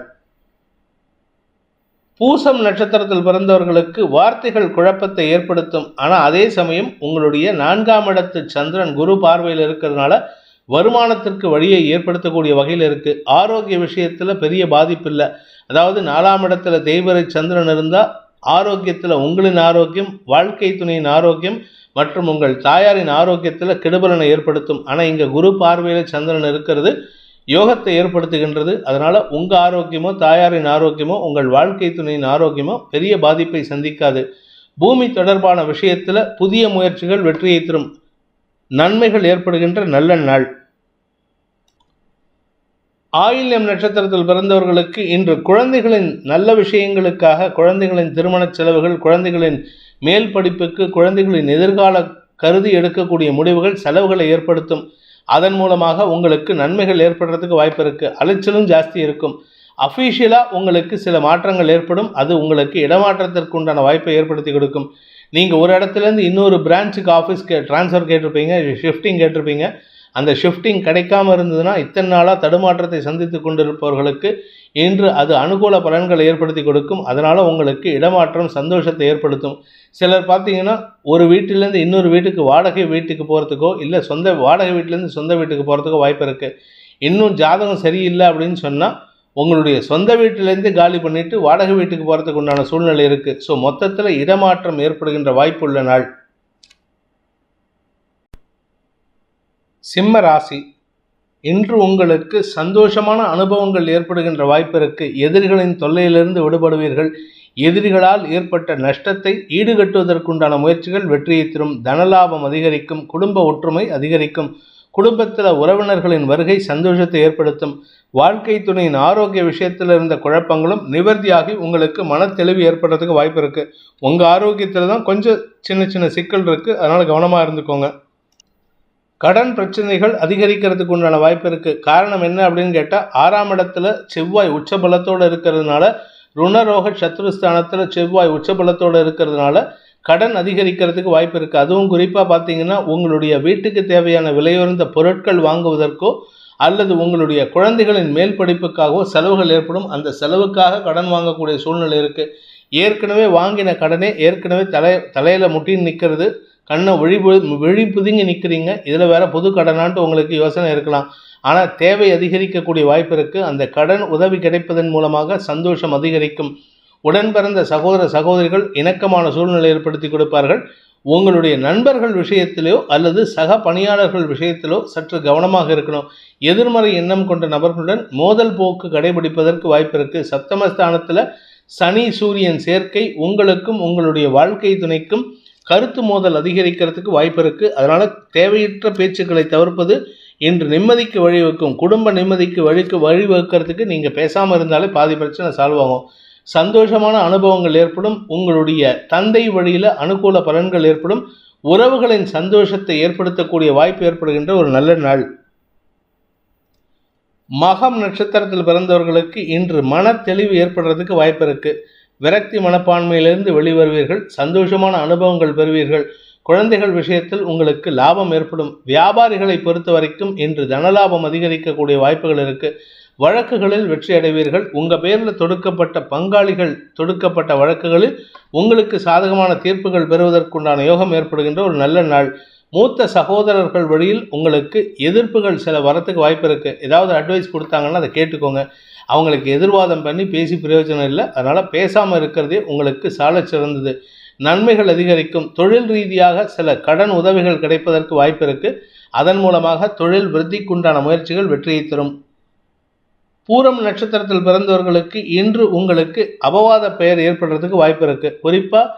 பூசம் நட்சத்திரத்தில் பிறந்தவர்களுக்கு வார்த்தைகள் குழப்பத்தை ஏற்படுத்தும். ஆனால் அதே சமயம் உங்களுடைய 4ஆம் இடத்து சந்திரன் குரு பார்வையில் இருக்கிறதுனால வருமானத்திற்கு வழியை ஏற்படுத்தக்கூடிய வகையில் இருக்குது. ஆரோக்கிய விஷயத்தில் பெரிய பாதிப்பு இல்லை. அதாவது 4ஆம் இடத்துல தேய்பிறை சந்திரன் இருந்தால் ஆரோக்கியத்தில் உங்களின் ஆரோக்கியம், வாழ்க்கை துணையின் ஆரோக்கியம் மற்றும் உங்கள் தாயாரின் ஆரோக்கியத்தில் கெடுபலனை ஏற்படுத்தும். ஆனால் இங்கே குரு பார்வையில் சந்திரன் இருக்கிறது யோகத்தை ஏற்படுத்துகின்றது. அதனால் உங்கள் ஆரோக்கியமோ தாயாரின் ஆரோக்கியமோ உங்கள் வாழ்க்கை துணையின் ஆரோக்கியமோ பெரிய பாதிப்பை சந்திக்காது. பூமி தொடர்பான விஷயத்தில் புதிய முயற்சிகள் வெற்றியை தரும், நன்மைகள் ஏற்படுகின்ற நல்ல நாள். ஆயில்யம் நட்சத்திரத்தில் பிறந்தவர்களுக்கு இன்று குழந்தைகளின் நல்ல விஷயங்களுக்காக, குழந்தைகளின் திருமண செலவுகள், குழந்தைகளின் மேல் படிப்புக்கு, குழந்தைகளின் எதிர்கால கருதி எடுக்கக்கூடிய முடிவுகள் செலவுகளை ஏற்படுத்தும். அதன் மூலமாக உங்களுக்கு நன்மைகள் ஏற்படுறதுக்கு வாய்ப்பு இருக்குது. அலைச்சலும் ஜாஸ்தி இருக்கும். அஃபீஷியலாக உங்களுக்கு சில மாற்றங்கள் ஏற்படும். அது உங்களுக்கு இடமாற்றத்திற்கு உண்டான வாய்ப்பை ஏற்படுத்தி கொடுக்கும். நீங்கள் ஒரு இடத்துலேருந்து இன்னொரு பிரான்ச்சுக்கு ஆஃபீஸ்க்கு ட்ரான்ஸ்ஃபர் கேட்டிருப்பீங்க, ஷிஃப்டிங் கேட்டிருப்பீங்க. அந்த ஷிஃப்டிங் கிடைக்காம இருந்ததுன்னா இத்தனை நாளாக தடுமாற்றத்தை சந்தித்து கொண்டிருப்பவர்களுக்கு இன்று அது அனுகூல பலன்களை ஏற்படுத்தி கொடுக்கும். அதனால் உங்களுக்கு இடமாற்றம் சந்தோஷத்தை ஏற்படுத்தும். சிலர் பார்த்தீங்கன்னா ஒரு வீட்டிலேருந்து இன்னொரு வீட்டுக்கு வாடகை வீட்டுக்கு போகிறதுக்கோ இல்லை வாடகை வீட்டிலேருந்து சொந்த வீட்டுக்கு போகிறதுக்கோ வாய்ப்பு இருக்குது. இன்னும் ஜாதகம் சரியில்லை அப்படின்னு சொன்னால் உங்களுடைய சொந்த வீட்டிலேருந்து காலி பண்ணிவிட்டு வாடகை வீட்டுக்கு போகிறதுக்கு உண்டான சூழ்நிலை இருக்குது. ஸோ மொத்தத்தில் இடமாற்றம் ஏற்படுகின்ற வாய்ப்பு உள்ள நாள். சிம்ம ராசி, இன்று உங்களுக்கு சந்தோஷமான அனுபவங்கள் ஏற்படுகின்ற வாய்ப்பு இருக்கு. எதிரிகளின் தொல்லையிலிருந்து விடுபடுவீர்கள். எதிரிகளால் ஏற்பட்ட நஷ்டத்தை ஈடுகட்டுவதற்குண்டான முயற்சிகள் வெற்றியை தரும். தனலாபம் அதிகரிக்கும். குடும்ப ஒற்றுமை அதிகரிக்கும். குடும்பத்தில் உறவினர்களின் வருகை சந்தோஷத்தை ஏற்படுத்தும். வாழ்க்கை துணையின் ஆரோக்கிய விஷயத்தில் இருந்த குழப்பங்களும் நிவர்த்தியாகி உங்களுக்கு மனத்தெளிவு ஏற்படுறதுக்கு வாய்ப்பு இருக்குது. உங்கள் ஆரோக்கியத்தில் தான் கொஞ்சம் சின்ன சின்ன சிக்கல் இருக்குது, அதனால் கவனமாக இருந்துக்கோங்க. கடன் பிரச்சனைகள் அதிகரிக்கிறதுக்கு உண்டான வாய்ப்பு இருக்குது. காரணம் என்ன அப்படின்னு கேட்டால் 6ஆம் இடத்துல செவ்வாய் உச்சபலத்தோடு இருக்கிறதுனால, ருணரோக சத்ருஸ்தானத்தில் செவ்வாய் உச்சபலத்தோடு இருக்கிறதுனால கடன் அதிகரிக்கிறதுக்கு வாய்ப்பு இருக்குது. அதுவும் குறிப்பாக பார்த்தீங்கன்னா உங்களுடைய வீட்டுக்கு தேவையான விலையுயர்ந்த பொருட்கள் வாங்குவதற்கோ அல்லது உங்களுடைய குழந்தைகளின் மேல் படிப்புக்காகவோ செலவுகள் ஏற்படும். அந்த செலவுக்காக கடன் வாங்கக்கூடிய சூழ்நிலை இருக்குது. ஏற்கனவே வாங்கின கடனே ஏற்கனவே தலையில் முட்டின்னு நிற்கிறது. கண்ணை விழி புதுங்கி நிற்கிறீங்க. இதில் வேற புது கடனான்ட்டு உங்களுக்கு யோசனை இருக்கலாம். ஆனால் தேவை அதிகரிக்கக்கூடிய வாய்ப்பு இருக்குது. அந்த கடன் உதவி கிடைப்பதன் மூலமாக சந்தோஷம் அதிகரிக்கும். உடன் பிறந்த சகோதர சகோதரிகள் இணக்கமான சூழ்நிலை ஏற்படுத்தி கொடுப்பார்கள். உங்களுடைய நண்பர்கள் விஷயத்திலோ அல்லது சக பணியாளர்கள் விஷயத்திலோ சற்று கவனமாக இருக்கணும். எதிர்மறை எண்ணம் கொண்ட நபர்களுடன் மோதல் போக்கு கடைபிடிப்பதற்கு வாய்ப்பு இருக்குது. சப்தமஸ்தானத்தில் சனி சூரியன் சேர்க்கை உங்களுக்கும் உங்களுடைய வாழ்க்கை துணைக்கும் கருத்து மோதல் அதிகரிக்கிறதுக்கு வாய்ப்பு இருக்குது. அதனால் தேவையற்ற பேச்சுக்களை தவிர்ப்பது இன்று நிம்மதிக்கு வழிவகுக்கும். குடும்ப நிம்மதிக்கு வழிவகுக்கிறதுக்கு நீங்கள் பேசாமல் இருந்தாலே பாதி பிரச்சனை சால்வ் ஆகும். சந்தோஷமான அனுபவங்கள் ஏற்படும். உங்களுடைய தந்தை வழியில் அனுகூல பலன்கள் ஏற்படும். உறவுகளின் சந்தோஷத்தை ஏற்படுத்தக்கூடிய வாய்ப்பு ஏற்படுகின்ற ஒரு நல்ல நாள். மகம் நட்சத்திரத்தில் பிறந்தவர்களுக்கு இன்று மன தெளிவு ஏற்படுறதுக்கு வாய்ப்பு இருக்குது. விரக்தி மனப்பான்மையிலிருந்து வெளிவருவீர்கள். சந்தோஷமான அனுபவங்கள் பெறுவீர்கள். குழந்தைகள் விஷயத்தில் உங்களுக்கு லாபம் ஏற்படும். வியாபாரிகளை பொறுத்த வரைக்கும் இன்று தனலாபம் அதிகரிக்கக்கூடிய வாய்ப்புகள் இருக்குது. வழக்குகளில் வெற்றி அடைவீர்கள். உங்கள் பேரில் தொடுக்கப்பட்ட பங்காளிகள் தொடுக்கப்பட்ட வழக்குகளில் உங்களுக்கு சாதகமான தீர்ப்புகள் பெறுவதற்குண்டான யோகம் ஏற்படுகின்ற ஒரு நல்ல நாள். மூத்த சகோதரர்கள் வழியில் உங்களுக்கு எதிர்ப்புகள் சில வரத்துக்கு வாய்ப்பு இருக்குது. ஏதாவது அட்வைஸ் கொடுத்தாங்கன்னா அதை கேட்டுக்கோங்க. அவங்களுக்கு எதிர்வாதம் பண்ணி பேசி பிரயோஜனம் இல்லை. அதனால் பேசாமல் இருக்கிறதே உங்களுக்கு சால சிறந்தது. நன்மைகள் அதிகரிக்கும். தொழில் ரீதியாக சில கடன் உதவிகள் கிடைப்பதற்கு வாய்ப்பு இருக்குது. அதன் மூலமாக தொழில் விருத்திக்குண்டான முயற்சிகள் வெற்றியை தரும். பூரம் நட்சத்திரத்தில் பிறந்தவர்களுக்கு இன்று உங்களுக்கு அபவாத பெயர் ஏற்படுறதுக்கு வாய்ப்பு இருக்குது. குறிப்பாக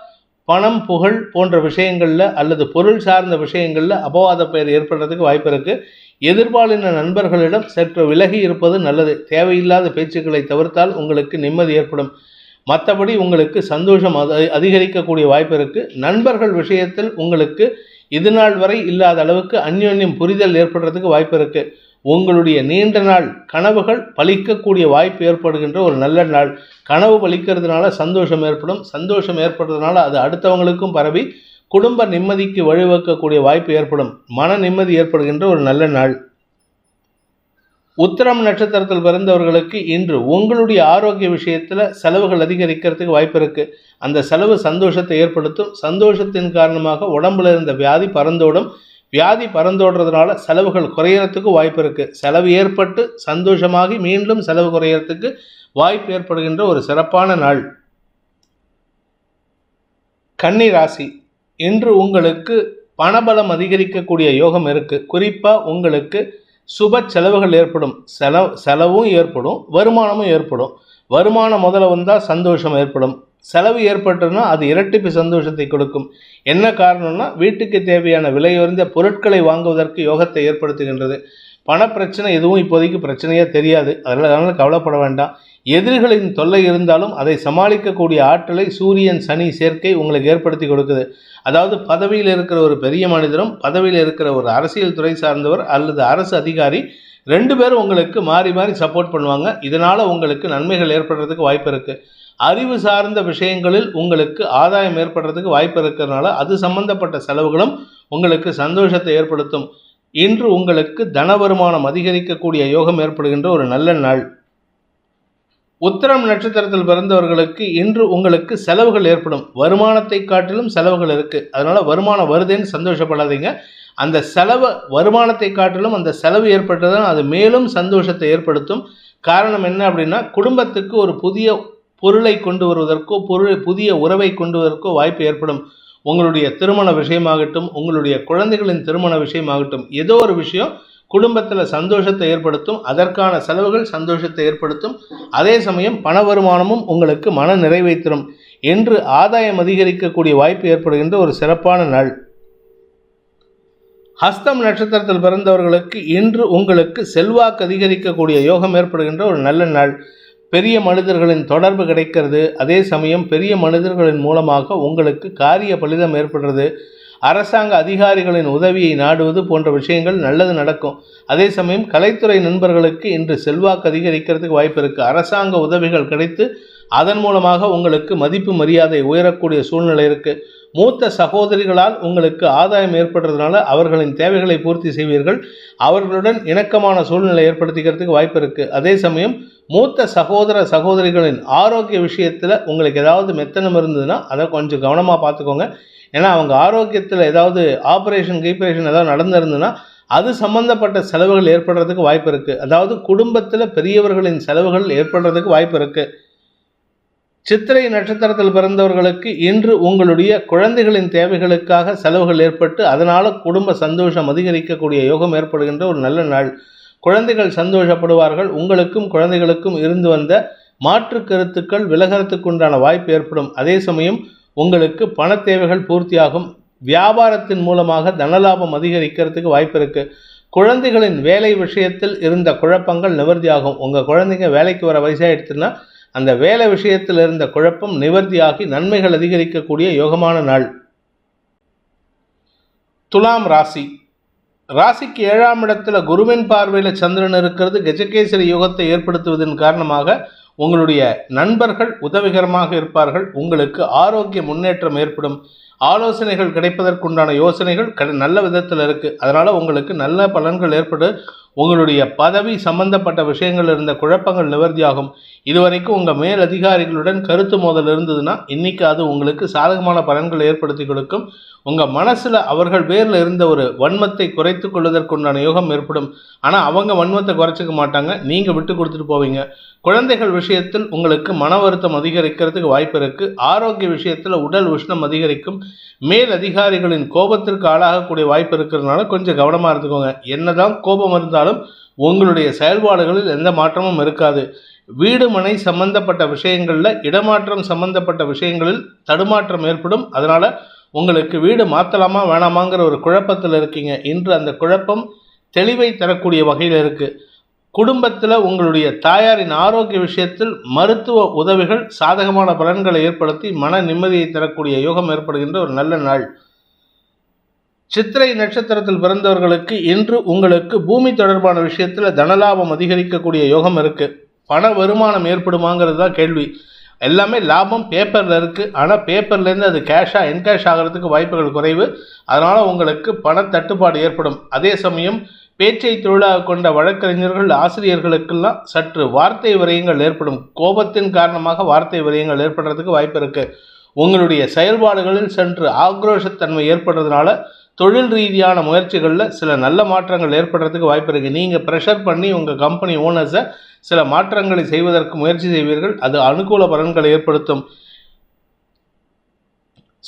பணம் புகழ் போன்ற விஷயங்களில் அல்லது பொருள் சார்ந்த விஷயங்களில் அபவாத பெயர் ஏற்படுறதுக்கு வாய்ப்பு இருக்குது. எதிர்பாலின நண்பர்களிடம் சற்று விலகி இருப்பது நல்லது. தேவையில்லாத பேச்சுக்களை தவிர்த்தால் உங்களுக்கு நிம்மதி ஏற்படும். மற்றபடி உங்களுக்கு சந்தோஷம் அதிகரிக்கக்கூடிய வாய்ப்பு இருக்குது. நண்பர்கள் விஷயத்தில் உங்களுக்கு இதுநாள் வரை இல்லாத அளவுக்கு அந்யோன்யம் புரிதல் ஏற்படுறதுக்கு வாய்ப்பு இருக்குது. உங்களுடைய நீண்ட நாள் கனவுகள் பலிக்கக்கூடிய வாய்ப்பு ஏற்படுகின்ற ஒரு நல்ல நாள். கனவு பலிக்கிறதுனால சந்தோஷம் ஏற்படும். சந்தோஷம் ஏற்படுறதுனால அது அடுத்தவங்களுக்கும் பரவி குடும்ப நிம்மதிக்கு வழிவகுக்கக்கூடிய வாய்ப்பு ஏற்படும். மன நிம்மதி ஏற்படுகின்ற ஒரு நல்ல நாள். உத்திரம் நட்சத்திரத்தில் பிறந்தவர்களுக்கு இன்று உங்களுடைய ஆரோக்கிய விஷயத்தில் செலவுகள் அதிகரிக்கிறதுக்கு வாய்ப்பு இருக்குது. அந்த செலவு சந்தோஷத்தை ஏற்படுத்தும். சந்தோஷத்தின் காரணமாக உடம்புல இருந்த வியாதி பறந்தோடும். வியாதி பறந்தோடுறதுனால செலவுகள் குறையறதுக்கு வாய்ப்பு இருக்குது. செலவு ஏற்பட்டு சந்தோஷமாகி மீண்டும் செலவு குறையறதுக்கு வாய்ப்பு ஏற்படுகின்ற ஒரு சிறப்பான நாள். கன்னி ராசி, இன்று உங்களுக்கு பணபலம் அதிகரிக்கக்கூடிய யோகம் இருக்குது. குறிப்பாக உங்களுக்கு சுப செலவுகள் ஏற்படும். செலவும் ஏற்படும், வருமானமும் ஏற்படும். வருமானம் முதல்ல வந்தால் சந்தோஷம் ஏற்படும். செலவு ஏற்பட்டதுன்னா அது இரட்டிப்பு சந்தோஷத்தை கொடுக்கும். என்ன காரணம்னா வீட்டுக்கு தேவையான விலையுயர்ந்த பொருட்களை வாங்குவதற்கு யோகத்தை ஏற்படுத்துகின்றது. பணப்பிரச்சனை எதுவும் இப்போதைக்கு பிரச்சனையே தெரியாது, அதனால் கவலைப்பட வேண்டாம். எதிரிகளின் தொல்லை இருந்தாலும் அதை சமாளிக்கக்கூடிய ஆற்றலை சூரியன் சனி சேர்க்கை உங்களுக்கு ஏற்படுத்தி கொடுக்குது. அதாவது பதவியில் இருக்கிற ஒரு பெரிய மனிதரும் பதவியில் இருக்கிற ஒரு அரசியல் துறை சார்ந்தவர் அல்லது அரசு அதிகாரி 2 பேரும் உங்களுக்கு மாறி மாறி சப்போர்ட் பண்ணுவாங்க. இதனால் உங்களுக்கு நன்மைகள் ஏற்படுறதுக்கு வாய்ப்பு இருக்குது. அறிவு சார்ந்த விஷயங்களில் உங்களுக்கு ஆதாயம் ஏற்படுறதுக்கு வாய்ப்பு இருக்கிறதுனால அது சம்பந்தப்பட்ட செலவுகளும் உங்களுக்கு சந்தோஷத்தை ஏற்படுத்தும். இன்று உங்களுக்கு தன வருமானம் அதிகரிக்கக்கூடிய யோகம் ஏற்படுகின்ற ஒரு நல்ல நாள். உத்திரம் நட்சத்திரத்தில் பிறந்தவர்களுக்கு இன்று உங்களுக்கு செலவுகள் ஏற்படும். வருமானத்தை காட்டிலும் செலவுகள் இருக்குது, அதனால் வருமானம் வருதுன்னு சந்தோஷப்படாதீங்க. அந்த வருமானத்தை காட்டிலும் அந்த செலவு ஏற்பட்டதுதான் அது மேலும் சந்தோஷத்தை ஏற்படுத்தும். காரணம் என்ன அப்படின்னா குடும்பத்துக்கு ஒரு புதிய பொருளை கொண்டு வருவதற்கோ புதிய உறவை கொண்டு வருவதற்கோ வாய்ப்பு ஏற்படும். உங்களுடைய திருமண விஷயமாகட்டும், உங்களுடைய குழந்தைகளின் திருமண விஷயமாகட்டும், ஏதோ ஒரு விஷயம் குடும்பத்தில் சந்தோஷத்தை ஏற்படுத்தும். அதற்கான செலவுகள் சந்தோஷத்தை ஏற்படுத்தும். அதே சமயம் பண வருமானமும் உங்களுக்கு மன நிறைவை தரும். என்று ஆதாயம் அதிகரிக்கக்கூடிய வாய்ப்பு ஏற்படுகின்ற ஒரு சிறப்பான நாள். ஹஸ்தம் நட்சத்திரத்தில் பிறந்தவர்களுக்கு இன்று உங்களுக்கு செல்வாக்கு அதிகரிக்கக்கூடிய யோகம் ஏற்படுகின்ற ஒரு நல்ல நாள். பெரிய மனிதர்களின் தொடர்பு கிடைக்கிறது. அதே சமயம் பெரிய மனிதர்களின் மூலமாக உங்களுக்கு காரிய பலிதம் ஏற்படுறது. அரசாங்க அதிகாரிகளின் உதவியை நாடுவது போன்ற விஷயங்கள் நல்லது நடக்கும். அதே சமயம் கலைத்துறை நண்பர்களுக்கு இன்று செல்வாக்கு அதிகரிக்கிறதுக்கு வாய்ப்பு இருக்குது. அரசாங்க உதவிகள் கிடைத்து அதன் மூலமாக உங்களுக்கு மதிப்பு மரியாதை உயரக்கூடிய சூழ்நிலை இருக்குது. மூத்த சகோதரிகளால் உங்களுக்கு ஆதாயம் ஏற்படுறதுனால அவர்களின் தேவைகளை பூர்த்தி செய்வீர்கள். அவர்களுடன் இணக்கமான சூழ்நிலை ஏற்படுத்திக்கிறதுக்கு வாய்ப்பு இருக்குது. அதே சமயம் மூத்த சகோதரிகளின் ஆரோக்கிய விஷயத்தில் உங்களுக்கு ஏதாவது மெத்தனம் இருந்ததுன்னா அதை கொஞ்சம் கவனமாக பார்த்துக்கோங்க. ஏன்னா அவங்க ஆரோக்கியத்தில் ஏதாவது ஆப்ரேஷன் ஏதாவது நடந்திருந்ததுன்னா அது சம்பந்தப்பட்ட செலவுகள் ஏற்படுறதுக்கு வாய்ப்பு இருக்குது. அதாவது குடும்பத்தில் பெரியவர்களின் செலவுகள் ஏற்படுறதுக்கு வாய்ப்பு இருக்குது. சித்திரை நட்சத்திரத்தில் பிறந்தவர்களுக்கு இன்று உங்களுடைய குழந்தைகளின் தேவைகளுக்காக செலவுகள் ஏற்பட்டு அதனால் குடும்ப சந்தோஷம் அதிகரிக்கக்கூடிய யோகம் ஏற்படுகின்ற ஒரு நல்ல நாள். குழந்தைகள் சந்தோஷப்படுவார்கள். உங்களுக்கும் குழந்தைகளுக்கும் இருந்து வந்த மாற்று கருத்துக்கள் விலகிறதுக்கு உண்டான வாய்ப்பு ஏற்படும். அதே சமயம் உங்களுக்கு பண தேவைகள் பூர்த்தியாகும். வியாபாரத்தின் மூலமாக தனலாபம் அதிகரிக்கிறதுக்கு வாய்ப்பு இருக்குது. குழந்தைகளின் வேலை விஷயத்தில் இருந்த குழப்பங்கள் நிவர்த்தியாகும். உங்கள் குழந்தைங்க வேலைக்கு வர வயசாகிடுச்சுன்னா அந்த வேலை விஷயத்தில் இருந்த குழப்பம் நிவர்த்தியாகி நன்மைகள் அதிகரிக்கக்கூடிய யோகமான நாள். துலாம் ராசிக்கு 7ஆம் இடத்துல குருவின் பார்வையில் சந்திரன் இருக்கிறது கஜகேசரி யோகத்தை ஏற்படுத்துவதன் காரணமாக உங்களுடைய நண்பர்கள் உதவிகரமாக இருப்பார்கள். உங்களுக்கு ஆரோக்கிய முன்னேற்றம் ஏற்படும். ஆலோசனைகள் கிடைப்பதற்குண்டான யோசனைகள் நல்ல விதத்தில் இருக்குது. அதனால் உங்களுக்கு நல்ல பலன்கள் ஏற்பட்டு உங்களுடைய பதவி சம்பந்தப்பட்ட விஷயங்கள் இருந்த குழப்பங்கள் நிவர்த்தியாகும். இதுவரைக்கும் உங்கள் மேல் அதிகாரிகளுடன் கருத்து மோதல் இருந்ததுன்னா இன்னைக்கு அது உங்களுக்கு சாதகமான பலன்களை ஏற்படுத்தி கொடுக்கும். உங்கள் மனசில் அவர்கள் பேரில் இருந்த ஒரு வன்மத்தை குறைத்து கொள்வதற்குண்டான யோகம் ஏற்படும். ஆனால் அவங்க வன்மத்தை குறைச்சிக்க மாட்டாங்க, நீங்கள் விட்டு கொடுத்துட்டு போவீங்க. குழந்தைகள் விஷயத்தில் உங்களுக்கு மன வருத்தம் அதிகரிக்கிறதுக்கு வாய்ப்பு இருக்குது. ஆரோக்கிய விஷயத்தில் உடல் உஷ்ணம் அதிகரிக்கும். மேல் அதிகாரிகளின் கோபத்திற்கு ஆளாகக்கூடிய வாய்ப்பு இருக்கிறதுனால கொஞ்சம் கவனமாக இருந்துக்கோங்க. என்னதான் கோபம் இருந்தாலும் உங்களுடைய செயல்பாடுகளில் எந்த மாற்றமும் இருக்காது. வீடு மனை சம்பந்தப்பட்ட விஷயங்களில் இடமாற்றம் சம்பந்தப்பட்ட விஷயங்களில் தடுமாற்றம் ஏற்படும். அதனால் உங்களுக்கு வீடு மாற்றலாமா வேணாமாங்கிற ஒரு குழப்பத்தில் இருக்கீங்க. இன்று அந்த குழப்பம் தெளிவை தரக்கூடிய வகையில் இருக்குது. குடும்பத்தில் உங்களுடைய தாயாரின் ஆரோக்கிய விஷயத்தில் மருத்துவ உதவிகள் சாதகமான பலன்களை ஏற்படுத்தி மன நிம்மதியை தரக்கூடிய யோகம் ஏற்படுகின்ற ஒரு நல்ல நாள். சித்திரை நட்சத்திரத்தில் பிறந்தவர்களுக்கு இன்று உங்களுக்கு பூமி தொடர்பான விஷயத்தில் தனலாபம் அதிகரிக்கக்கூடிய யோகம் இருக்குது. பண வருமானம் ஏற்படுமாங்கிறது தான் கேள்வி. எல்லாமே லாபம் பேப்பரில் இருக்குது. ஆனால் பேப்பர்லேருந்து அது என்கேஷ் ஆகிறதுக்கு வாய்ப்புகள் குறைவு. அதனால் உங்களுக்கு பண தட்டுப்பாடு ஏற்படும். அதே சமயம் பேச்சை தொழிலாக கொண்ட வழக்கறிஞர்கள் ஆசிரியர்களுக்கெல்லாம் சற்று வார்த்தை விரயங்கள் ஏற்படும். கோபத்தின் காரணமாக வார்த்தை விரயங்கள் ஏற்படுறதுக்கு வாய்ப்பு இருக்குது. உங்களுடைய செயல்பாடுகளில் சற்று ஆக்ரோஷத்தன்மை ஏற்படுறதுனால தொழில் ரீதியான முயற்சிகளில் சில நல்ல மாற்றங்கள் ஏற்படுறதுக்கு வாய்ப்பு இருக்குது. நீங்கள் ப்ரெஷர் பண்ணி உங்கள் கம்பெனி ஓனர்ஸை சில மாற்றங்களை செய்வதற்கு முயற்சி செய்வீர்கள். அது அனுகூல பலன்களை ஏற்படுத்தும்.